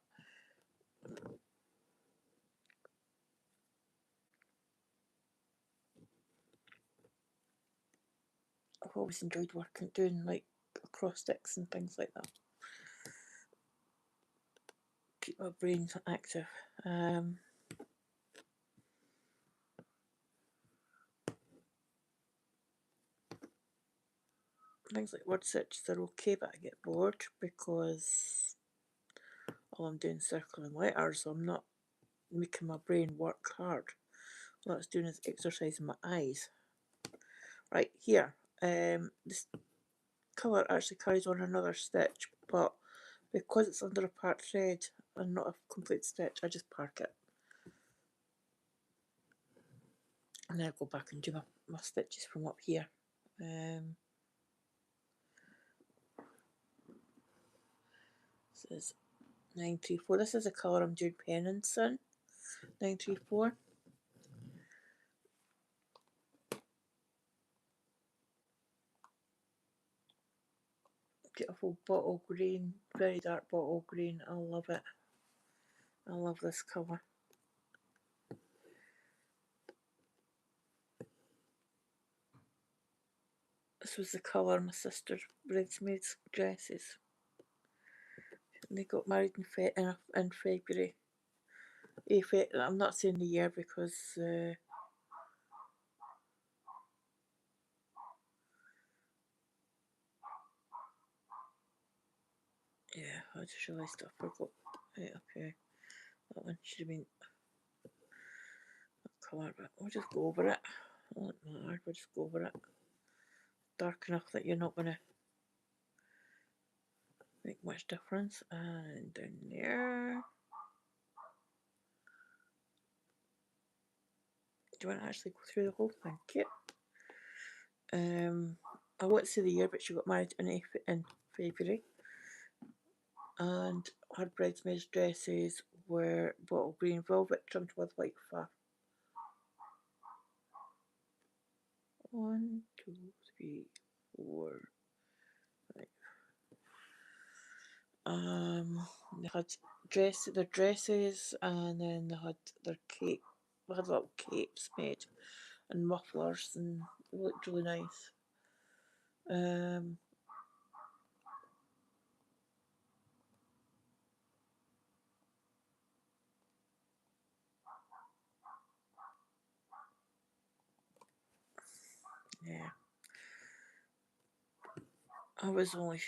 I've always enjoyed doing like cross sticks and things like that. Keep my brain active. Things like word searches are okay, but I get bored because all I'm doing is circling letters, so I'm not making my brain work hard. All it's doing is exercising my eyes. Right, here, this colour actually carries on another stitch, but because it's under a part thread and not a complete stitch, I just park it. And then I go back and do my stitches from up here. This is 934. This is the colour I'm doing pennants in. 934. Beautiful bottle green, very dark bottle green. I love it. I love this colour. This was the colour my sister's bridesmaids' dresses. They got married in February. I'm not saying the year because yeah, I just realised I forgot. Right, okay, that one should have been that colour, but we'll just go over it. It doesn't matter, we'll just go over it. Dark enough that you're not going to make much difference. And down there. Do you want to actually go through the whole thing? Yep. I won't say the year, but she got married in February. And her bridesmaids' dresses were bottle green velvet trimmed with white faff. 1, 2, 3, 4, 5. They had their dresses, and then they had their cape. They had little capes made and mufflers, and they looked really nice. Yeah. I was only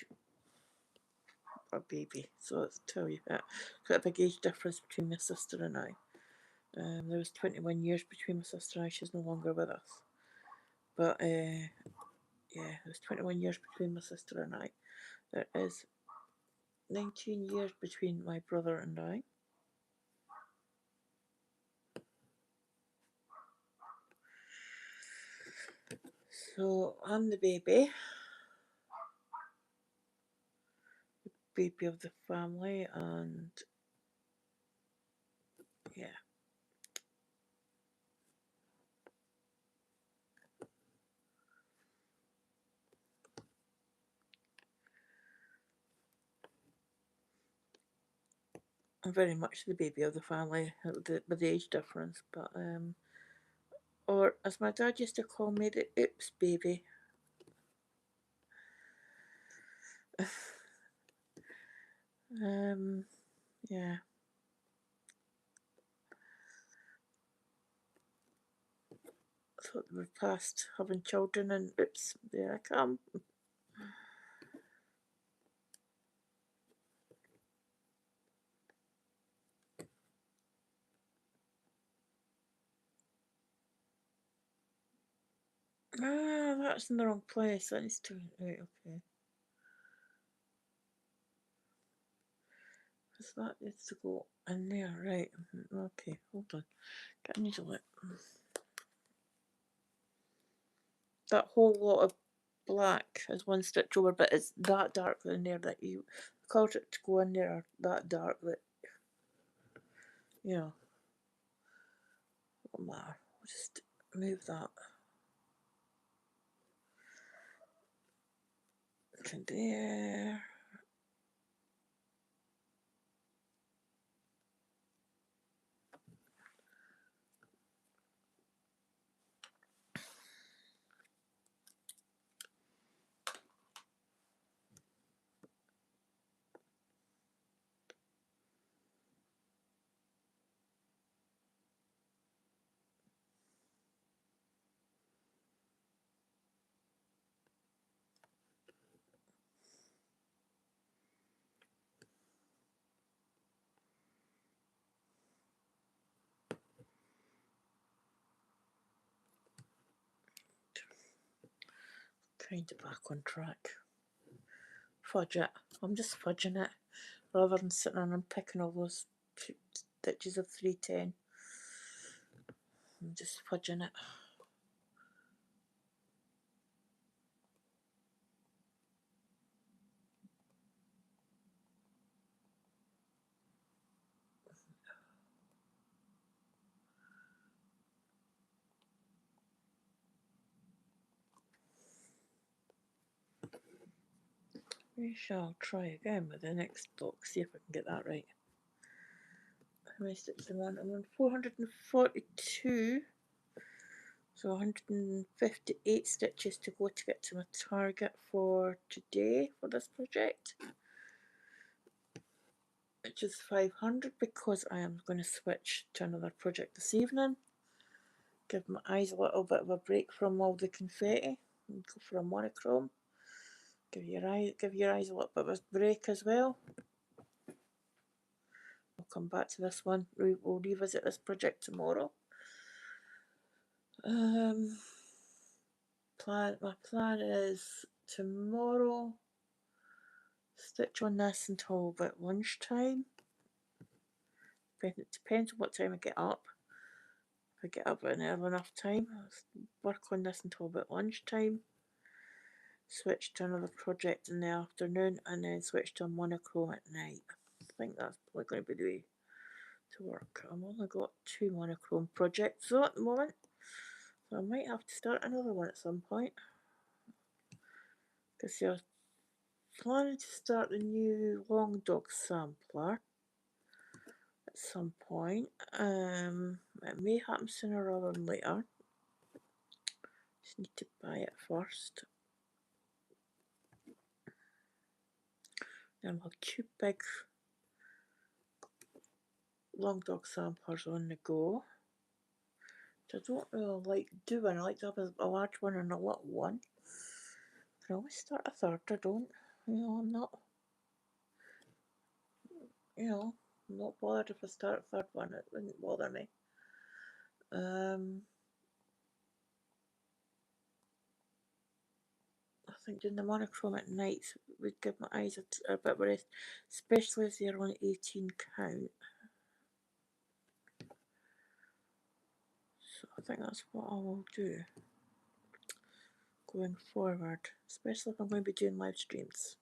a baby, so let's tell you that. Quite a big age difference between my sister and I. There was 21 years between my sister and I. She's no longer with us. But yeah, there's 21 years between my sister and I. There is 19 years between my brother and I. So I'm the baby of the family, and yeah. I'm very much the baby of the family with the age difference, but or as my dad used to call me, the oops baby. Yeah. Thought we're past having children, and oops, there I come. Ah, that's in the wrong place. That needs to... Right, okay. Because that needs to go in there, right. Okay, hold on. Get a needle it. That whole lot of black is one stitch over, but it's that dark in there that you colored it to go in there, that dark that, you know, doesn't matter. We'll just move that to there. Kind of back on track. Fudge it. I'm just fudging it rather than sitting on and picking all those stitches of 310. I'm just fudging it. We shall try again with the next block, see if I can get that right. How many stitches am I on? I'm on 442. So 158 stitches to go to get to my target for today for this project, which is 500, because I am going to switch to another project this evening. Give my eyes a little bit of a break from all the confetti and go for a monochrome. Give your eyes a little bit of a break as well. We'll come back to this one. We'll revisit this project tomorrow. My plan is tomorrow stitch on this until about lunchtime. It depends on what time I get up. If I get up at an early enough time, I'll work on this until about lunchtime. Switch to another project in the afternoon, and then switch to a monochrome at night. I think that's probably going to be the way to work. I've only got 2 monochrome projects though at the moment, so I might have to start another one at some point. Because I was planning to start the new long dog sampler at some point. It may happen sooner rather than later. Just need to buy it first. Then we'll have 2 big long dog samplers on the go, which I don't really like doing. I like to have a large one and a little one. I can always start a third. I don't. I'm not. I'm not bothered if I start a third one. It wouldn't bother me. I think doing the monochrome at night would give my eyes a bit of a rest, especially as they're on 18 count. So I think that's what I will do going forward, especially if I'm going to be doing live streams.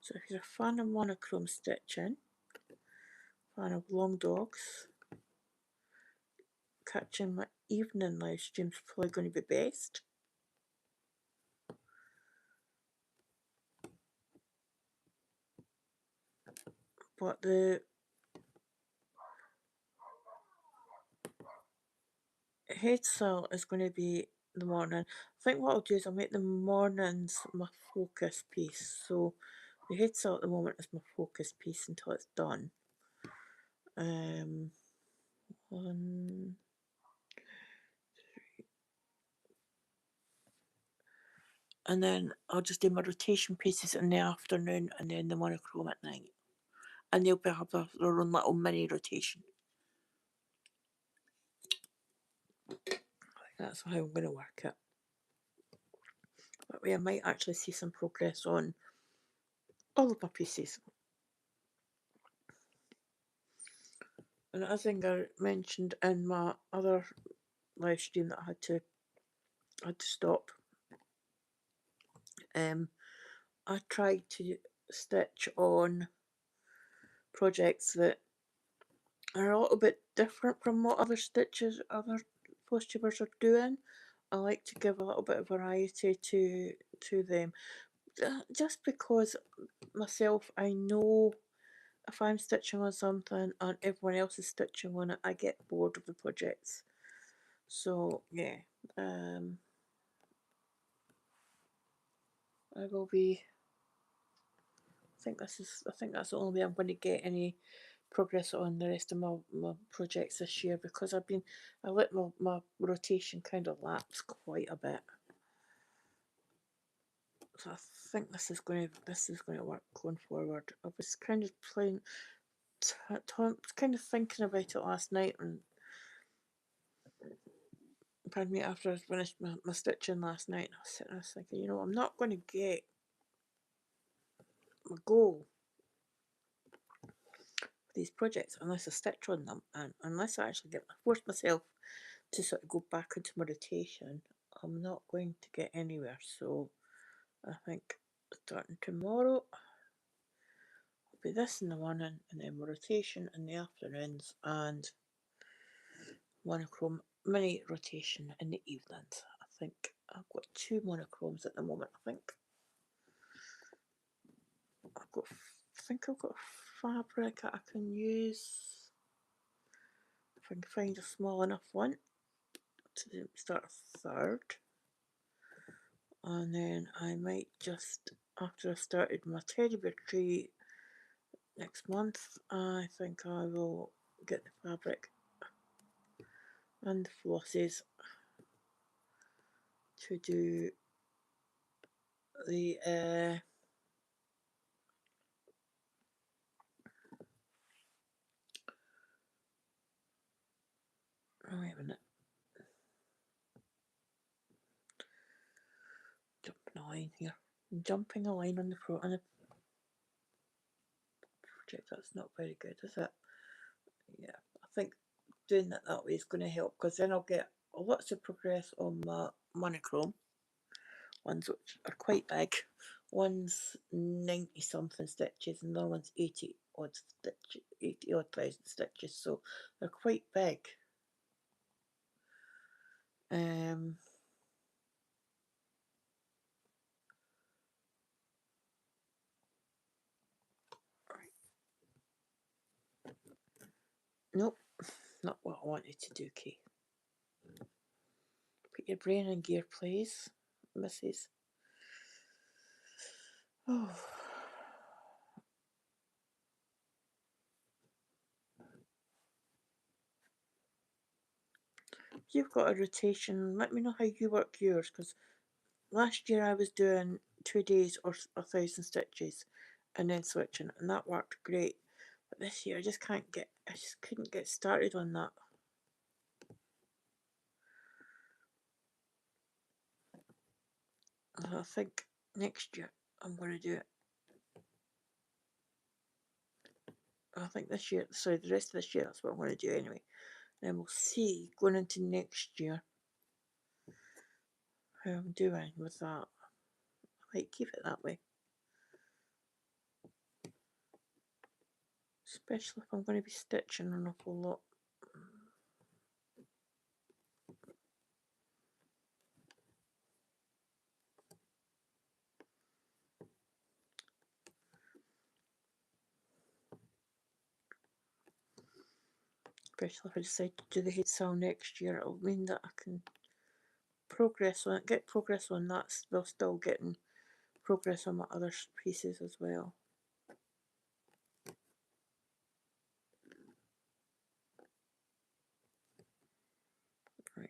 So if you're a fan of monochrome stitching, fan of long dogs, catching my evening live streams is probably going to be best. But the HAED SAL is going to be the morning. I think what I'll do is I'll make the mornings my focus piece. So the HAED SAL at the moment is my focus piece until it's done. One, and then I'll just do my rotation pieces in the afternoon, and then the monochrome at night, and they'll have their own little mini rotation. That's how I'm going to work it. That way I might actually see some progress on all of my pieces. And as I mentioned in my other live stream that I had to stop, I tried to stitch on projects that are a little bit different from what other post tubers are doing. I like to give a little bit of variety to them, just because myself, I know if I'm stitching on something and everyone else is stitching on it, I get bored of the projects. So yeah, I will be. I think that's the only way I'm going to get any progress on the rest of my projects this year, because I let my rotation kind of lapse quite a bit. So I think this is going to work going forward. I was kind of kind of thinking about it last night, and pardon me, after I finished my stitching last night, I was sitting there thinking, you know, I'm not going to get my goal for these projects unless I stitch on them, and unless I actually force myself to sort of go back into my rotation, I'm not going to get anywhere. So I think starting tomorrow will be this in the morning, and then my rotation in the afternoons, and monochrome mini rotation in the evenings. I think I've got 2 monochromes at the moment. I think I've got fabric that I can use if I can find a small enough one to start a third. And then I might just, after I've started my teddy bear tree next month, I think I will get the fabric and the flosses to do the oh, wait a minute, jumping a line here, jumping a line on the project. That's not very good, is it? Yeah, I think doing it that way is going to help, because then I'll get lots of progress on my monochrome ones, which are quite big. One's 90 something stitches and the other one's 80 odd stitches, 80 odd thousand stitches, so they're quite big. Nope, not what I wanted to do, Kate. Put your brain in gear, please, Mrs. Oh. You've got a rotation. Let me know how you work yours, because last year I was doing 2 days or 1,000 stitches and then switching, and that worked great. But this year I just couldn't get started on that. I think next year I'm going to do it. I think this year, sorry, the rest of this year, that's what I'm going to do anyway. Then we'll see going into next year how I'm doing with that. I might keep it that way, especially if I'm going to be stitching an awful lot. Especially if I decide to do the HAED SAL next year, it'll mean that I can progress on it, get progress on that, while still getting progress on my other pieces as well. Right.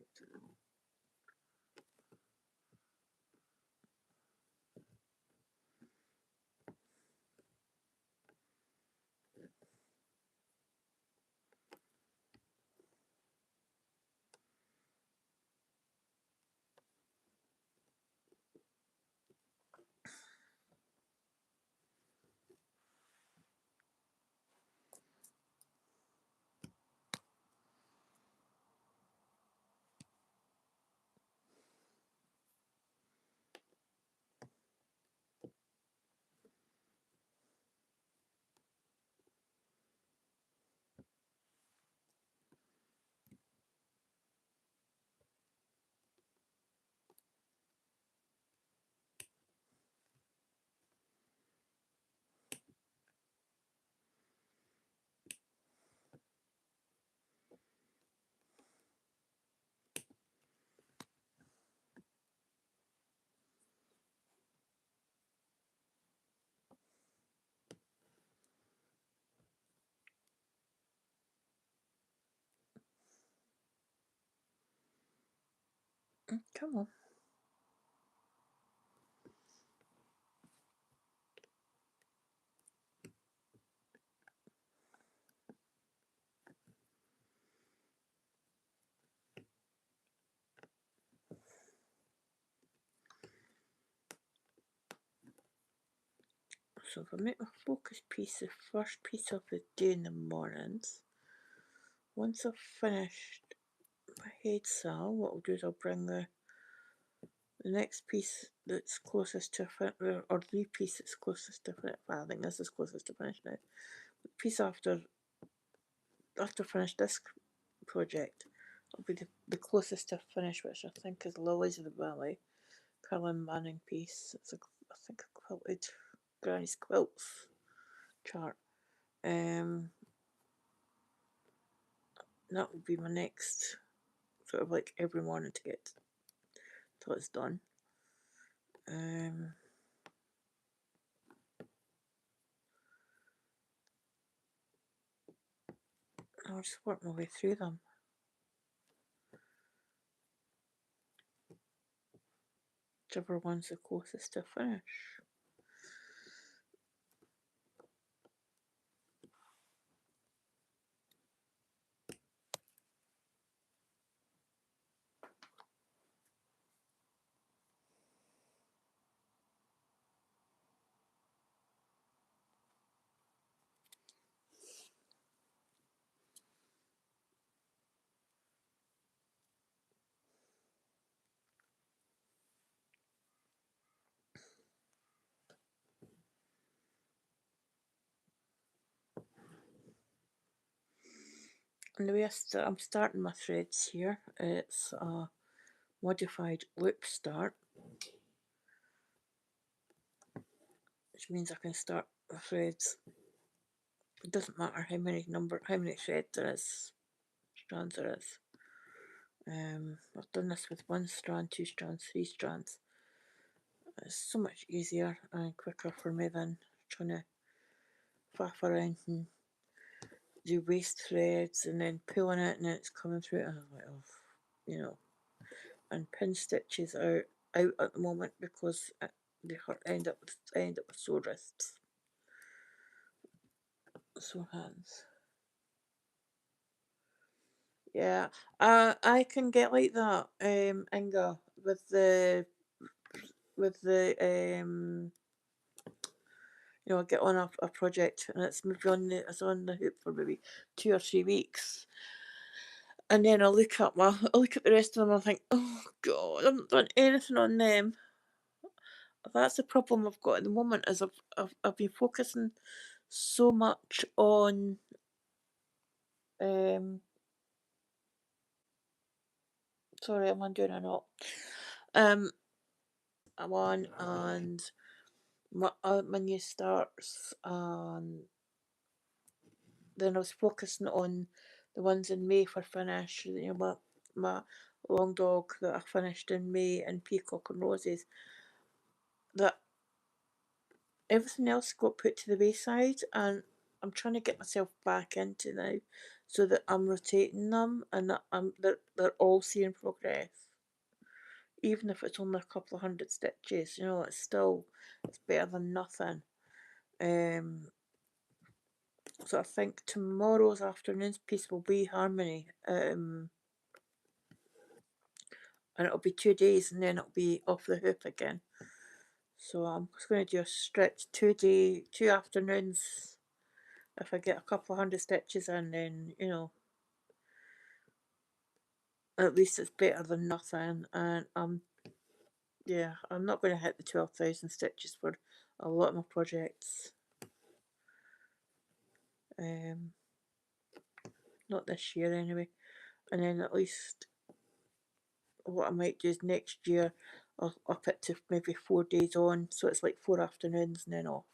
Come on. So if I make my focus piece the first piece of the day in the mornings, once I've finished my HAED SAL, what I'll do is I'll bring the next piece that's closest to or the piece that's closest to finish. Well, I think this is closest to finish now. The piece after finish this project, will be the closest to finish, which I think is Lilies of the Valley, Carolyn Manning piece. It's I think a quilted Granny's quilts chart. That will be my next sort of like every morning to get till it's done. I'll just work my way through them. Whichever one's the closest to finish. And the way I'm starting my threads here, it's a modified loop start, which means I can start the threads. It doesn't matter how many threads there is, strands there is. I've done this with 1 strand, 2 strands, 3 strands. It's so much easier and quicker for me than trying to faff around and do waste threads and then pulling it and then it's coming through and I'm like, oh, you know. And pin stitches are out at the moment because they end up with sore wrists, sore hands. Yeah, I can get like that, Inga, with the you know, I get on a project and it's maybe on the hook for maybe 2 or 3 weeks. And then I look at the rest of them and I think, oh god, I haven't done anything on them. That's the problem I've got at the moment is I've been focusing so much on sorry, I'm undoing a knot. I'm on and my new starts and then I was focusing on the ones in May for finish, you know, my long dog that I finished in May and Peacock and Roses. That everything else got put to the wayside and I'm trying to get myself back into now so that I'm rotating them and that they're all seeing progress. Even if it's only a couple of 100 stitches, you know, it's better than nothing. So I think tomorrow's afternoon's piece will be Harmony. And it'll be 2 days and then it'll be off the hoop again. So I'm just going to do a stretch 2 afternoons. If I get a couple of 100 stitches in, then, you know, at least it's better than nothing. And yeah, I'm not going to hit the 12,000 stitches for a lot of my projects. Not this year anyway. And then at least what I might do is next year I'll up it to maybe 4 days on, so it's like 4 afternoons and then off.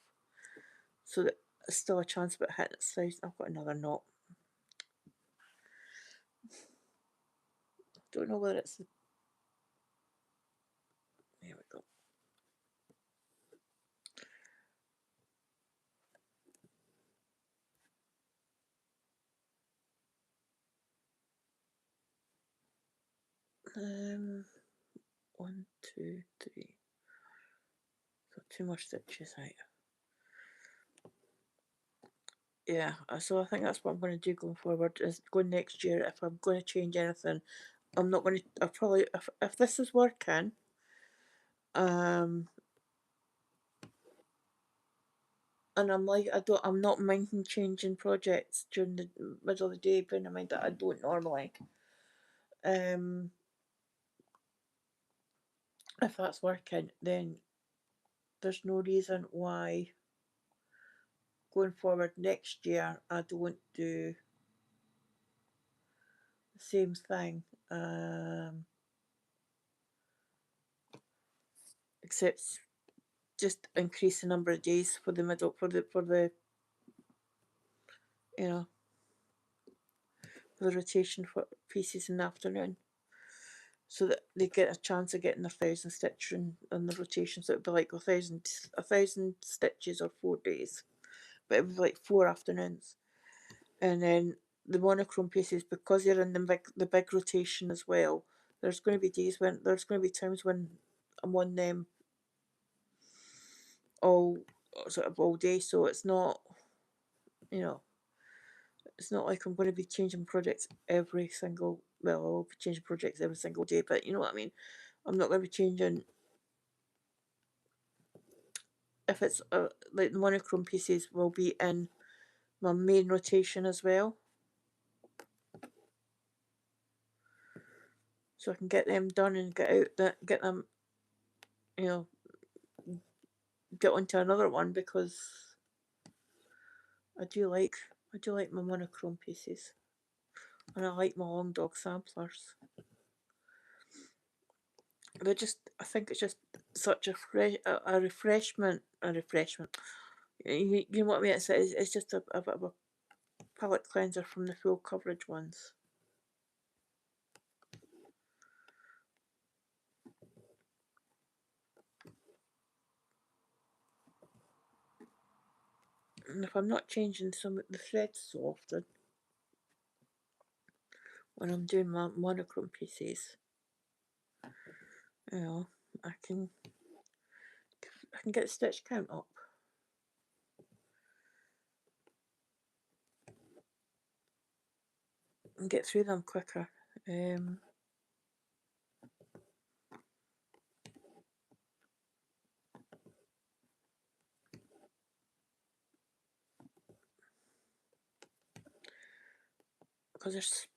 So that there's still a chance about hitting its size. I've got another knot. Don't know whether it's the... There we go. 1, 2, 3. So 2 more stitches out. Yeah, so I think that's what I'm going to do going forward, is going next year. If I'm going to change anything, I'm not going to, I probably, if this is working, and I'm like, I'm not minding changing projects during the middle of the day, bearing in mind that I don't normally. If that's working, then there's no reason why going forward next year I don't do the same thing, except just increase the number of days for the middle, for the you know, for the rotation for pieces in the afternoon, so that they get a chance of getting their 1,000 stitch in the rotation. So it'd be like a thousand stitches or 4 days, but it would be like 4 afternoons. And then the monochrome pieces, because you're in the big rotation as well, there's going to be days when there's going to be times when I'm on them all sort of all day. So it's not, you know, it's not like I'm going to be changing projects every single. Well, I'll be changing projects every single day, but you know what I mean. I'm not going to be changing. If it's like the monochrome pieces will be in my main rotation as well, so I can get them done and get them, you know, get onto another one, because I do like my monochrome pieces, and I like my long dog samplers. They're just, I think it's just such a refreshment. You know what I mean? It's just a bit of a palette cleanser from the full coverage ones. And if I'm not changing some of the threads so often when I'm doing my monochrome pieces, you know, I can get the stitch count up and get through them quicker. Because there's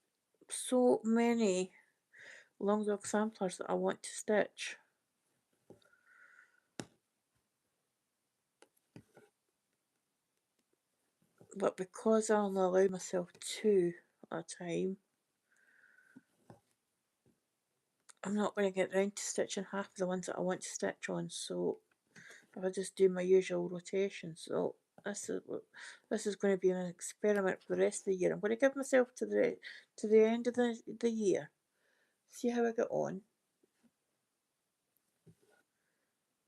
so many long dog samplers that I want to stitch. But because I only allow myself 2 at a time, I'm not going to get round to stitching half of the ones that I want to stitch on. So if I just do my usual rotation, so this is going to be an experiment for the rest of the year. I'm going to give myself to the end of the year, see how I get on.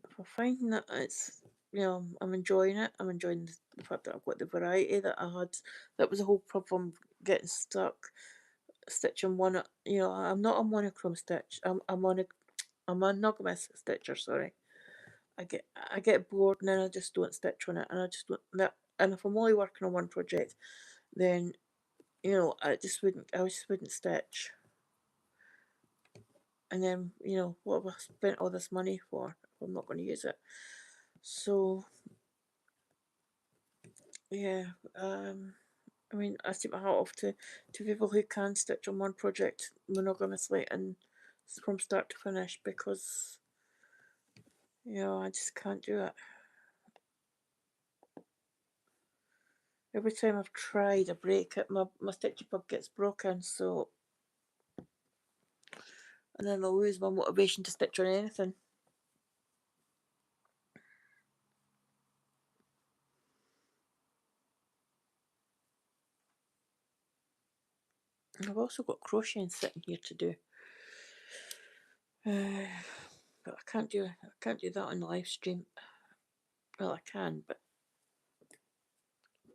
If I'm finding that it's, you know, I'm enjoying it, I'm enjoying the fact that I've got the variety that I had. That was the whole problem, getting stuck stitching one. You know, I'm not a monochrome stitch. I'm a monogamous stitcher. Sorry, I get bored and then I just don't stitch on it, and I just don't that. And if I'm only working on one project, then you know I just wouldn't stitch. And then you know what have I spent all this money for if I'm not going to use it? So yeah, I mean, I tip my hat off to people who can stitch on one project monogamously and from start to finish, because you know I just can't do it. Every time I've tried, I break it. My stitchy pug gets broken, so and then I'll lose my motivation to stitch on anything. I've also got crocheting sitting here to do, but I can't do that on the live stream. Well, I can, but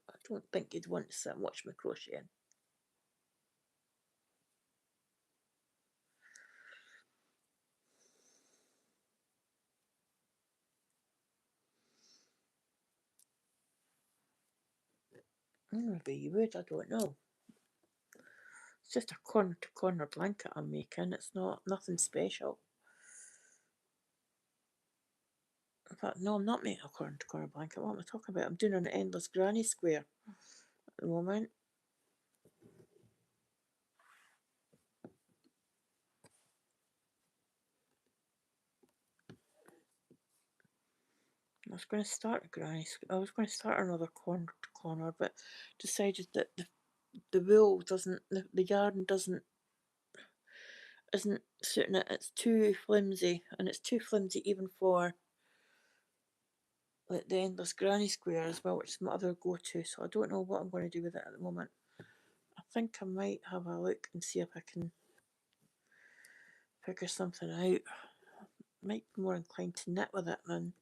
I don't think you'd want to sit and watch me crocheting. Maybe you would, I don't know. It's just a corner to corner blanket I'm making. It's not nothing special. In fact, no, I'm not making a corner to corner blanket. What am I talking about? I'm doing an endless granny square at the moment. I was going to start a granny. I was going to start another corner to corner, but decided that the wool doesn't, the yarn isn't suiting it. It's too flimsy, and it's too flimsy even for like the endless granny square as well, which is my other go-to. So I don't know what I'm going to do with it at the moment. I think I might have a look and see if I can figure something out. Might be more inclined to knit with it than.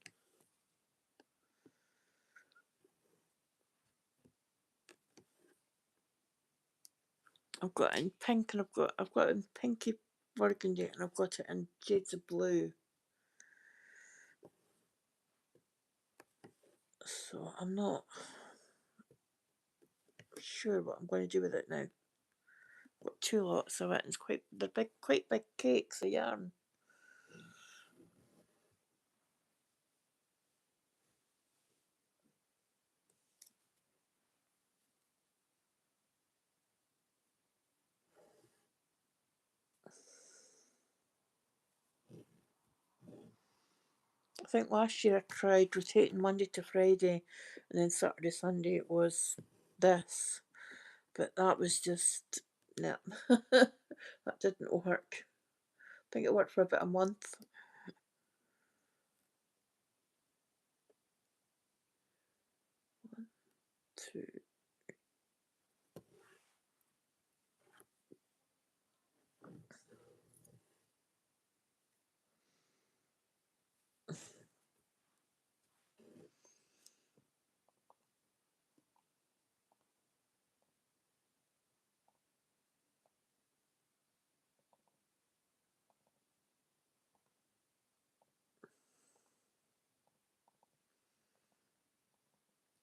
I've got it in pink, and I've got it in pinky burgundy, and I've got it in shades of blue. So I'm not sure what I'm going to do with it now. I've got two lots of it, and they're quite big cakes of yarn. I think last year I tried rotating Monday to Friday, and then Saturday, Sunday it was this. But that was just, no, that didn't work. I think it worked for about a month. One, two.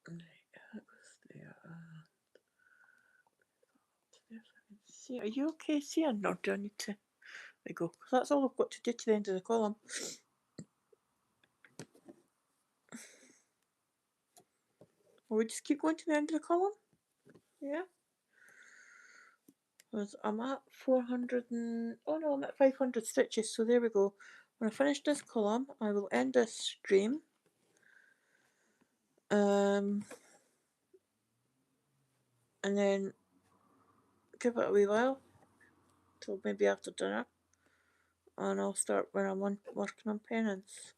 Right, that was there. There, so I can see. Are you okay seeing? Or do I need to? There we go. Because that's all I've got to do to the end of the column. Will we just keep going to the end of the column? Yeah. Because I'm at 400 and. Oh no, I'm at 500 stitches. So there we go. When I finish this column, I will end this stream. And then give it a wee while till maybe after dinner, and I'll start when I'm working on pennants.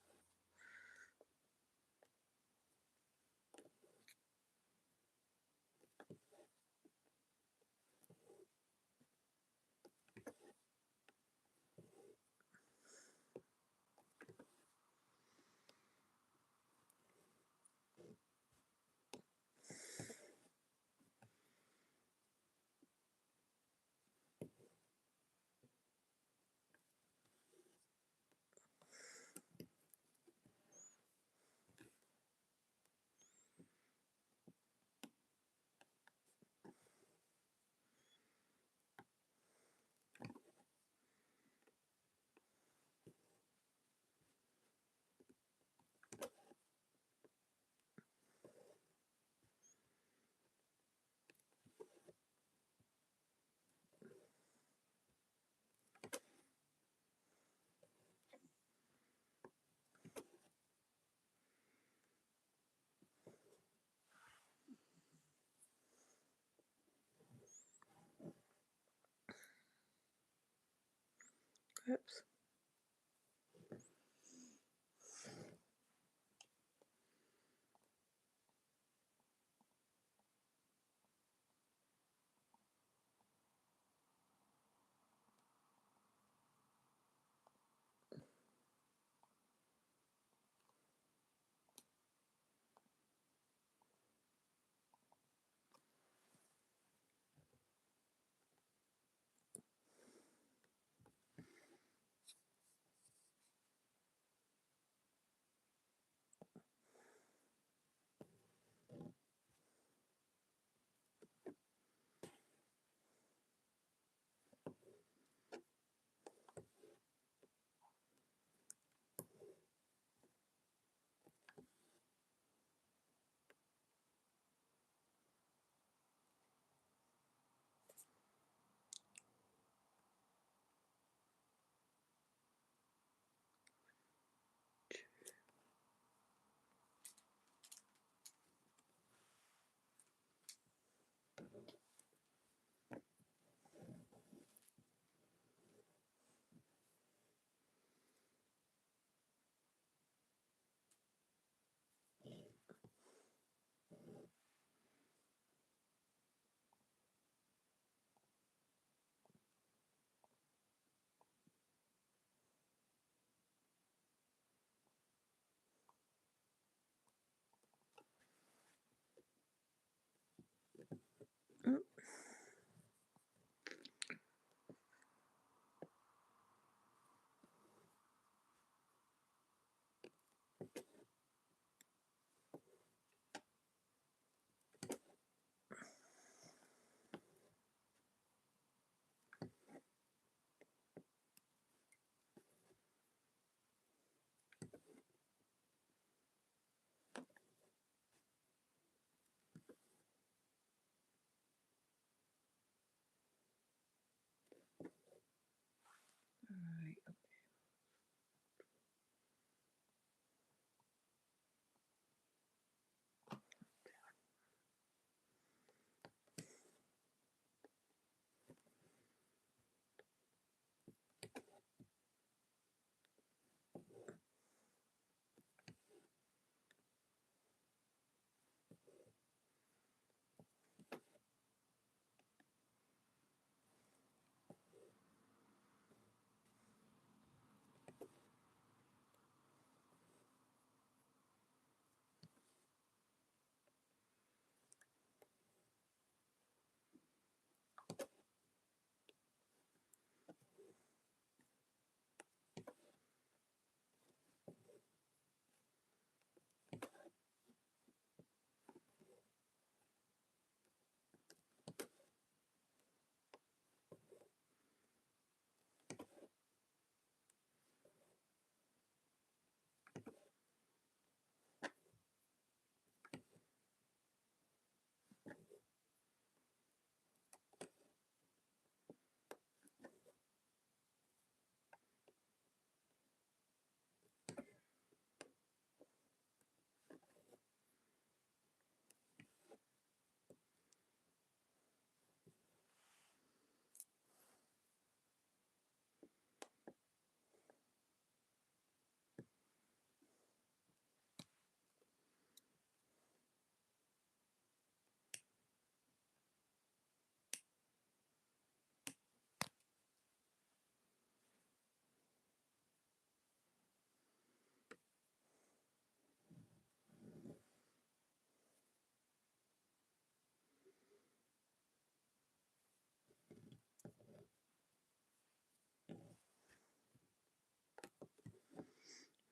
Oops.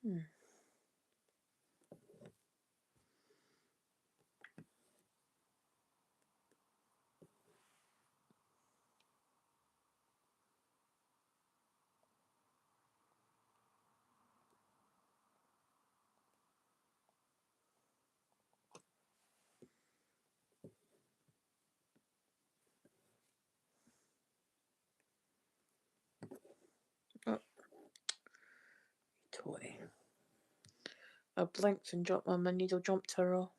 Hmm. Oh, toy. I blinked and dropped my needle jumped her off.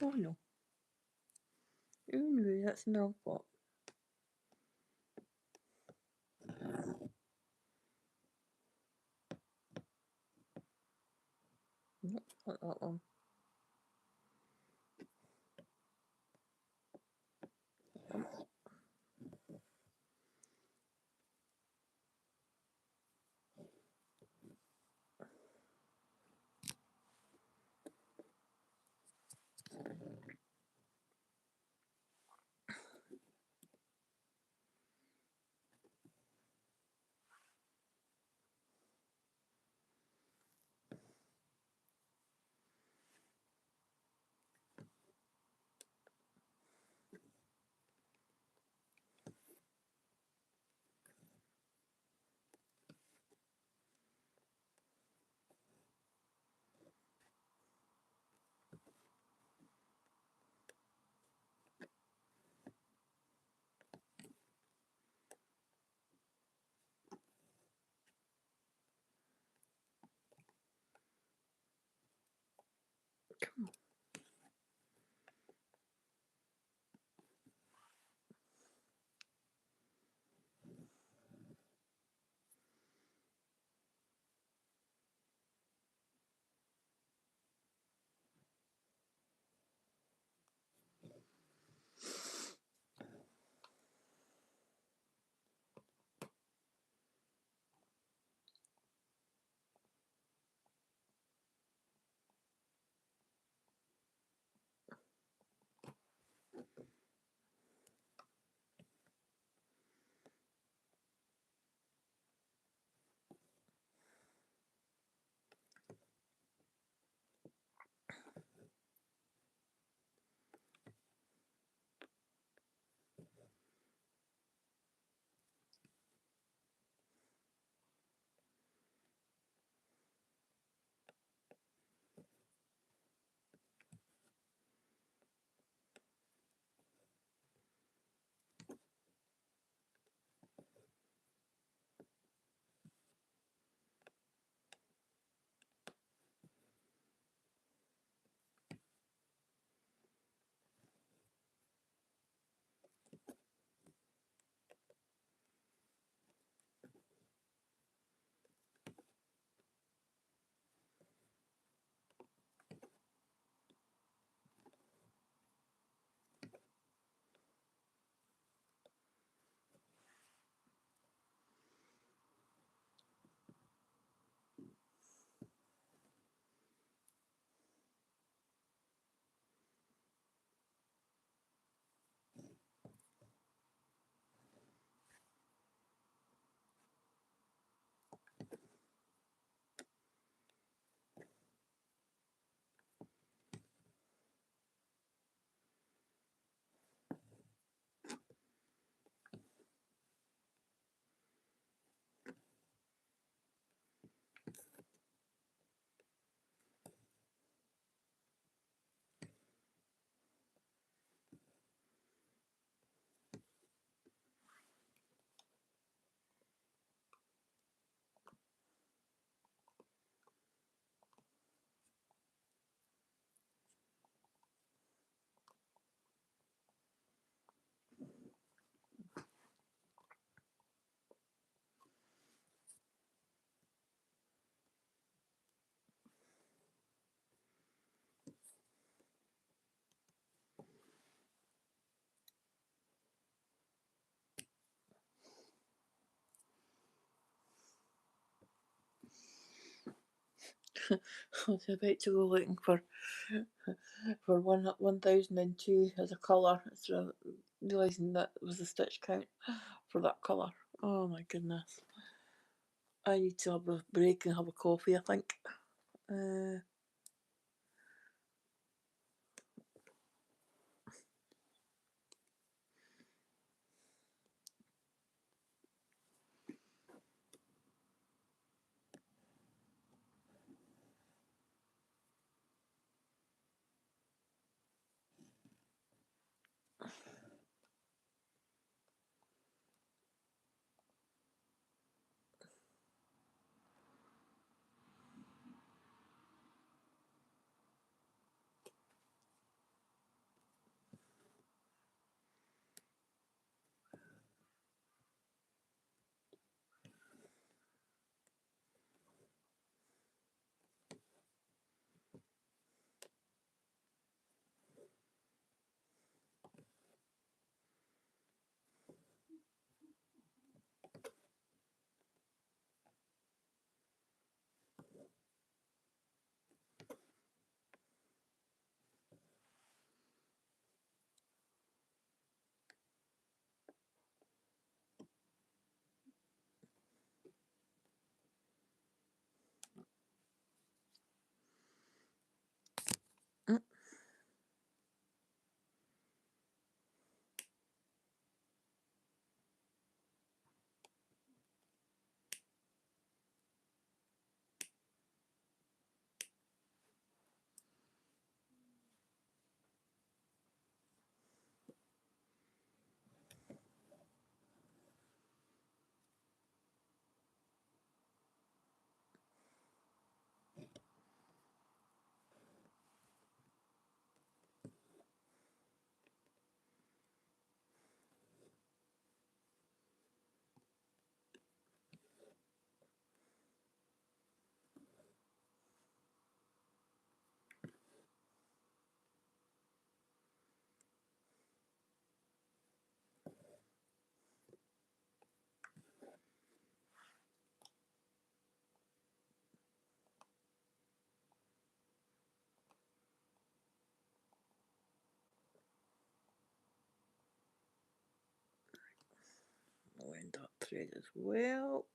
Oh no. Oh no, that's an wrong pot. Nope, not that one. I was about to go looking for 1002 as a colour, so realising that was the stitch count for that colour. Oh my goodness. I need to have a break and have a coffee, I think. Uh, thread as well.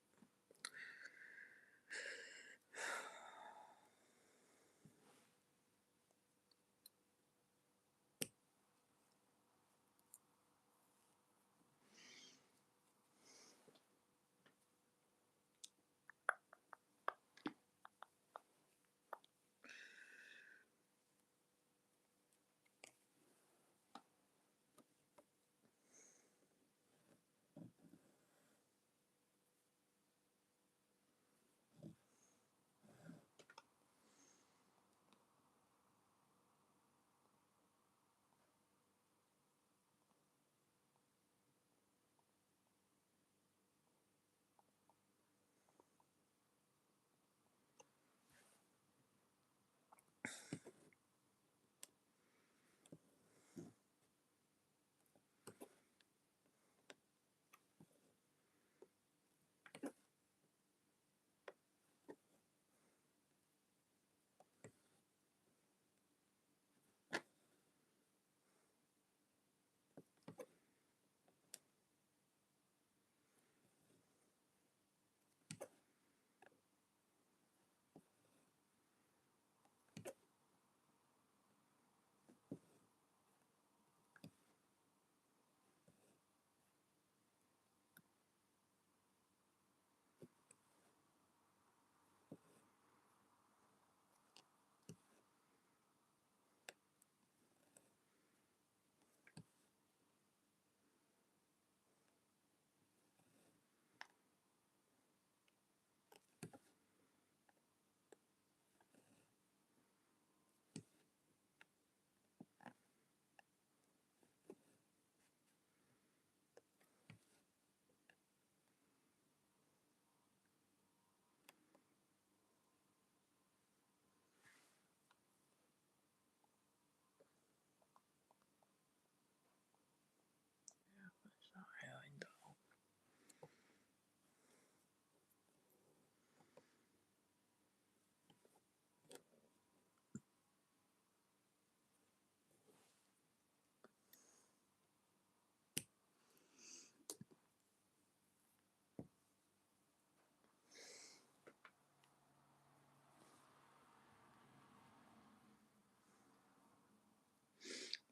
That's not really dull.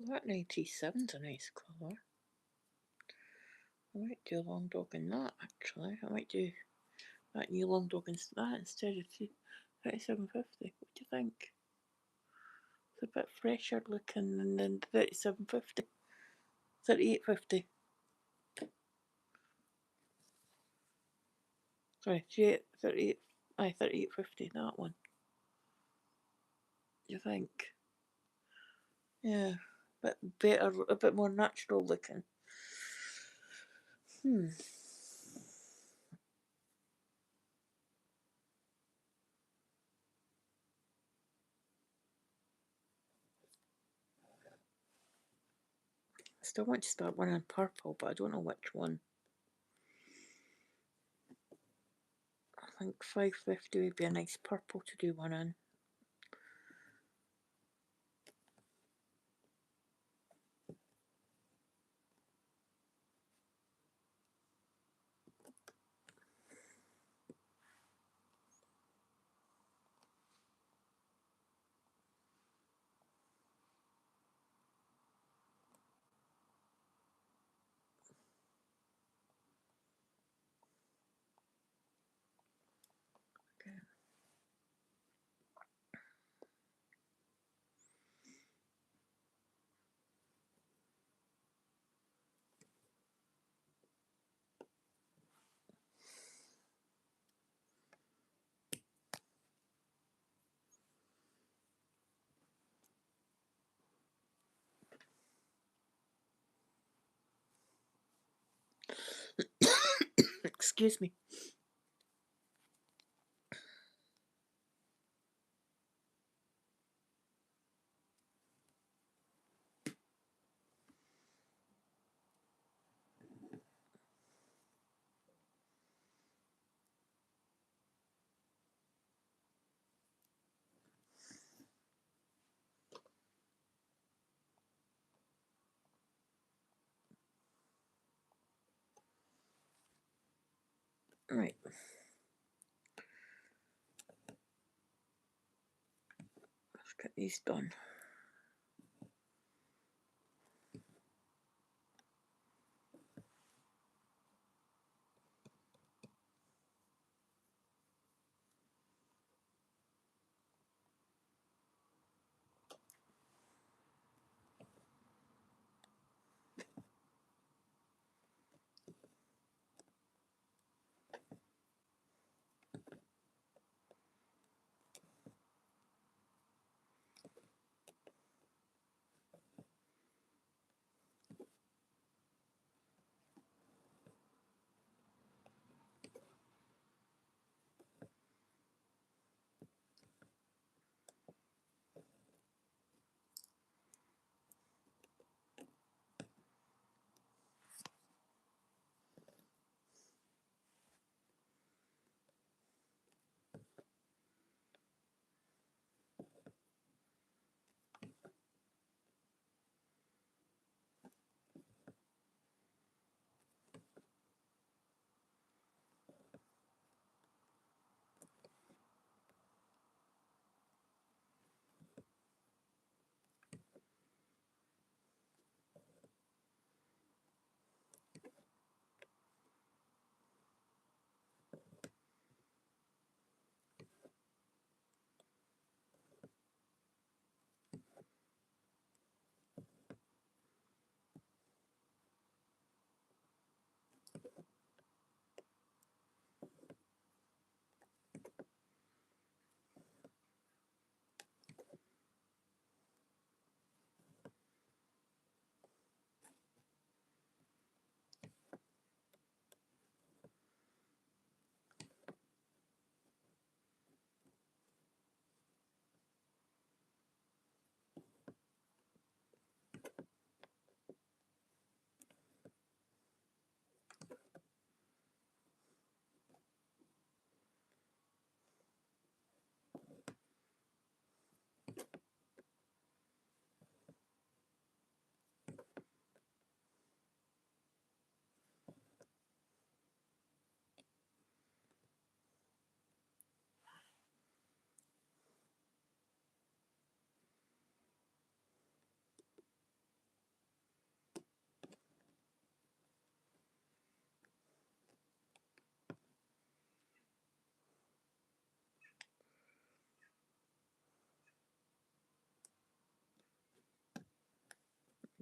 That 97's a nice colour. I might do a long dog in that actually. I might do that new long dog in that instead of 3750. What do you think? It's a bit fresher looking than the 3750. 3850. Sorry, 38, 3850, that one. Do you think? Yeah, a bit better, a bit more natural looking. I still want to start one in purple, but I don't know which one. I think 550 would be a nice purple to do one in. Okay. Excuse me. Right. Let's get these done.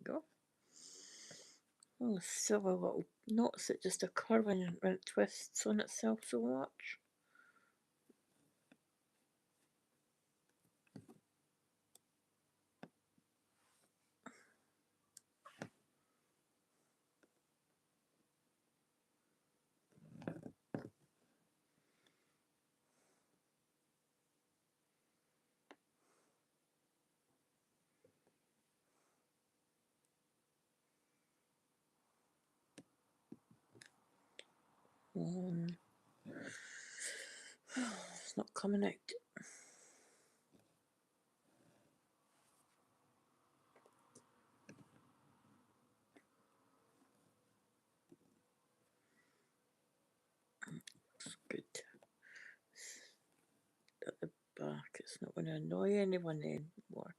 Go. Oh, silver little knots that just occur when it twists on itself so much. It's not coming out. It's good. At the back, it's not going to annoy anyone anymore.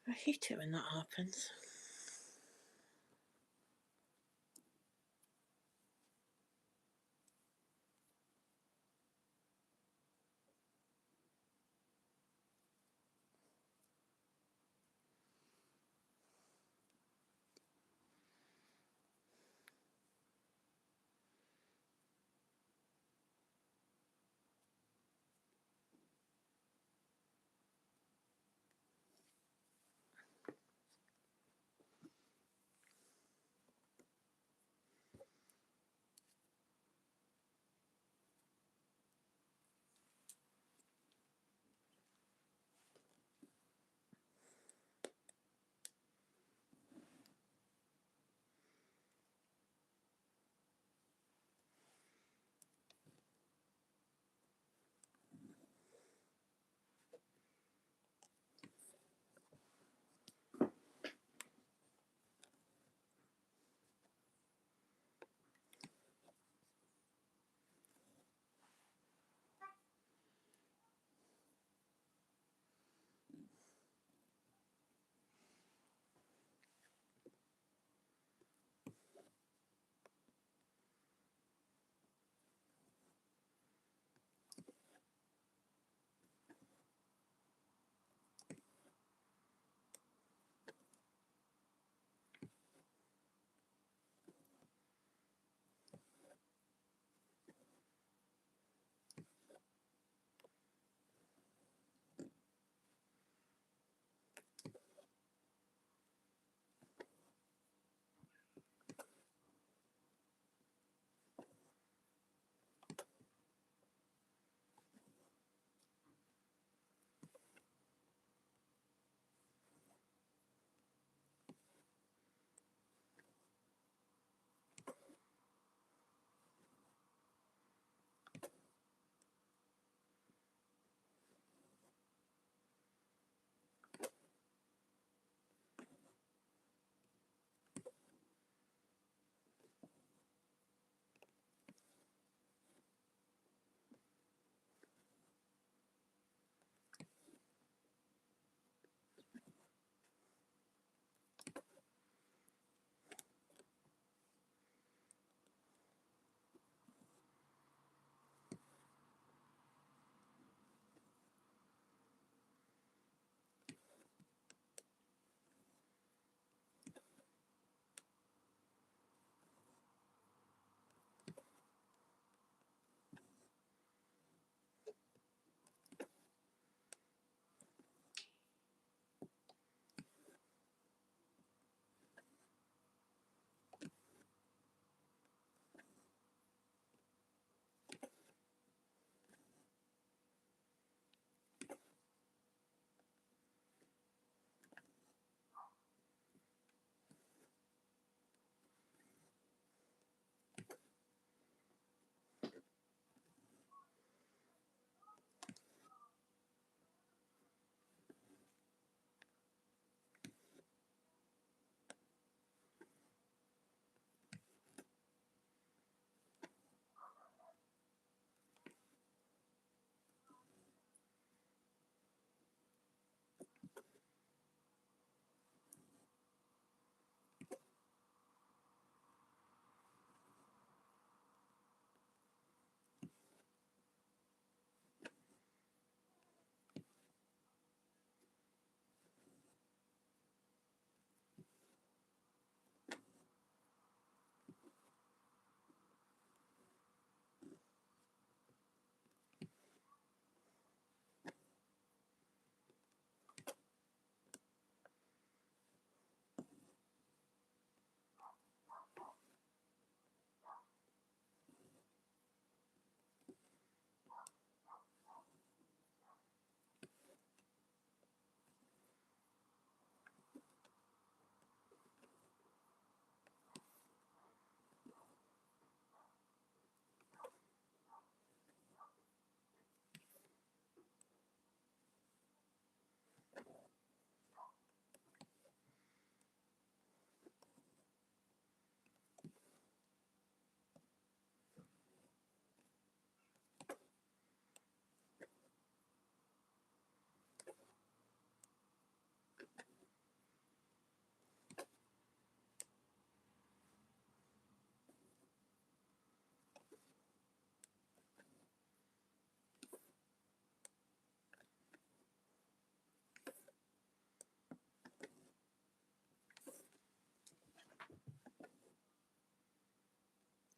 I hate it when that happens.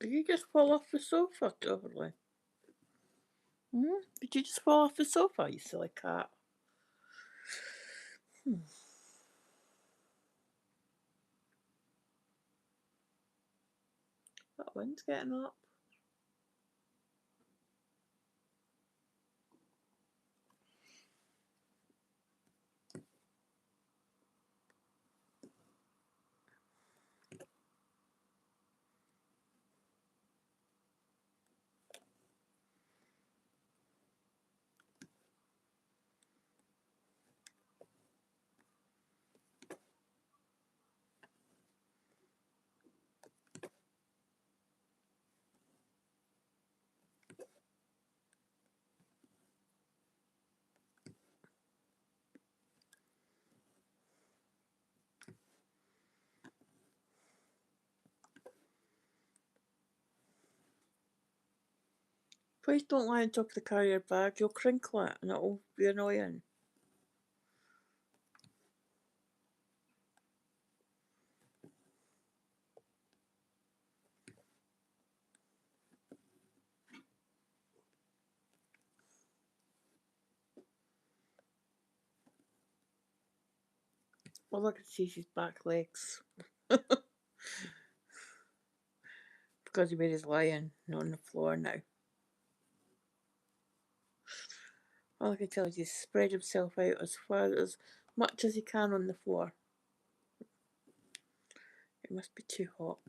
Did you just fall off the sofa, totally? Did you just fall off the sofa, you silly cat? That wind's getting up. Please don't lie on top of the carrier bag. You'll crinkle it and it'll be annoying. All I can see is his back legs. Because he made his lying on the floor now. All I can tell is he's spread himself out as far as much as he can on the floor. It must be too hot.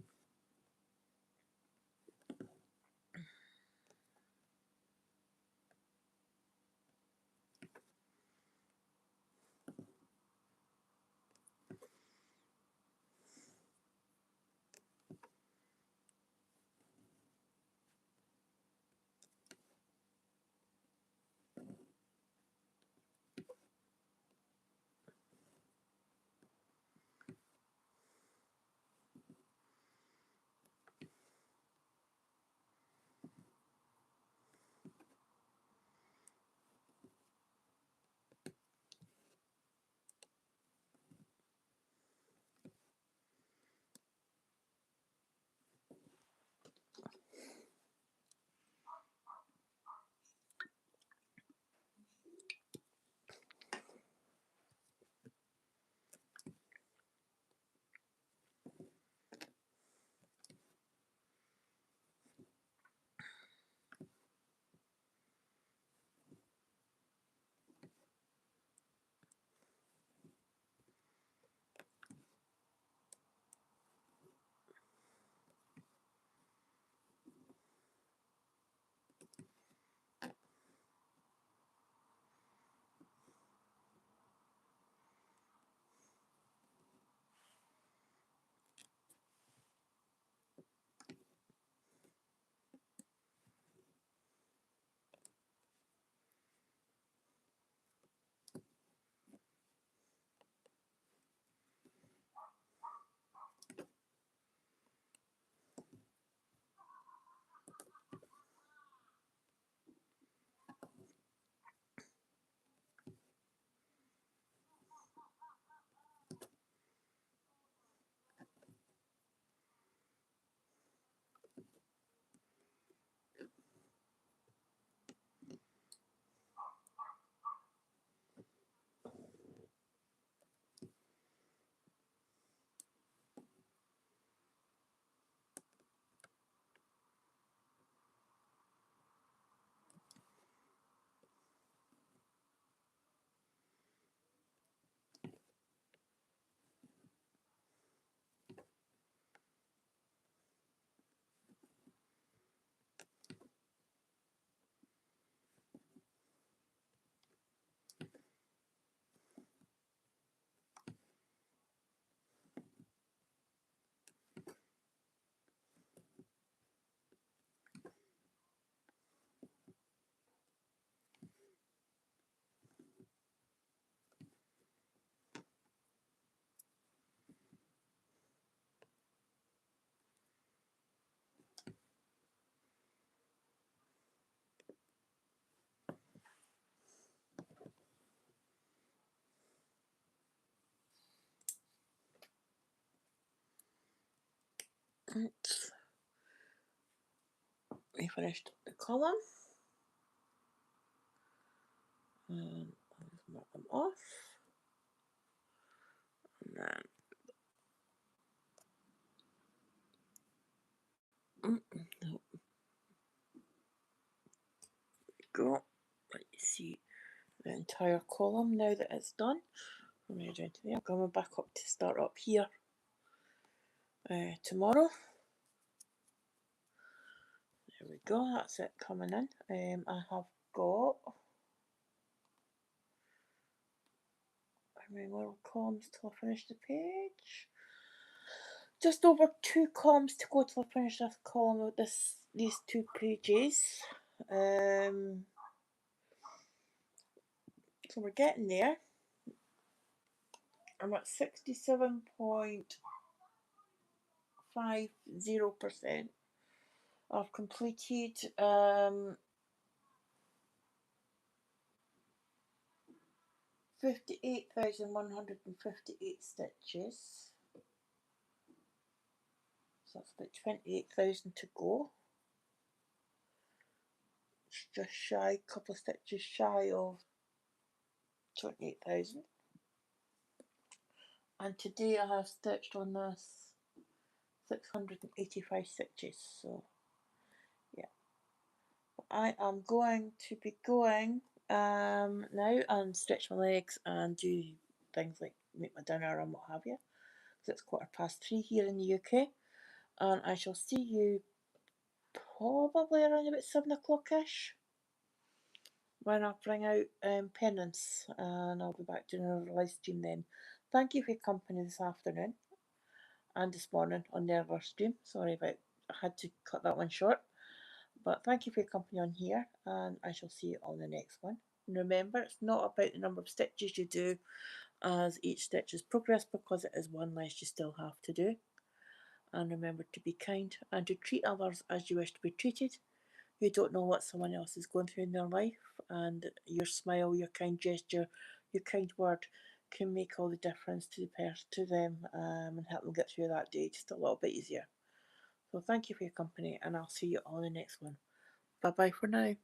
we finished the column, and I'll just mark them off, and then no, go. Let you see the entire column now that it's done. I'm down to there. I'm coming back up to start up here tomorrow. There we go, that's it coming in. I have got how many more columns till I finish the page? Just over 2 columns to go till I finish this column of these 2 pages. So we're getting there. I'm at 67.50%. I've completed 58,158 stitches. So that's about 28,000 to go. It's just shy, a couple of stitches shy of 28,000. And today I have stitched on this 685 stitches. So yeah, I am going to be going now and stretch my legs and do things like make my dinner and what have you, because it's 3:15 here in the UK, and I shall see you probably around about 7 o'clock-ish when I bring out penance, and I'll be back doing another live stream then. Thank you for your company this afternoon and this morning on the other stream. Sorry about, I had to cut that one short. But thank you for your company on here, and I shall see you on the next one. And remember, it's not about the number of stitches you do as each stitch is progress, because it is one less you still have to do. And remember to be kind and to treat others as you wish to be treated. You don't know what someone else is going through in their life, and your smile, your kind gesture, your kind word can make all the difference to the person, to them, and help them get through that day just a little bit easier. So thank you for your company, and I'll see you on the next one. Bye bye for now.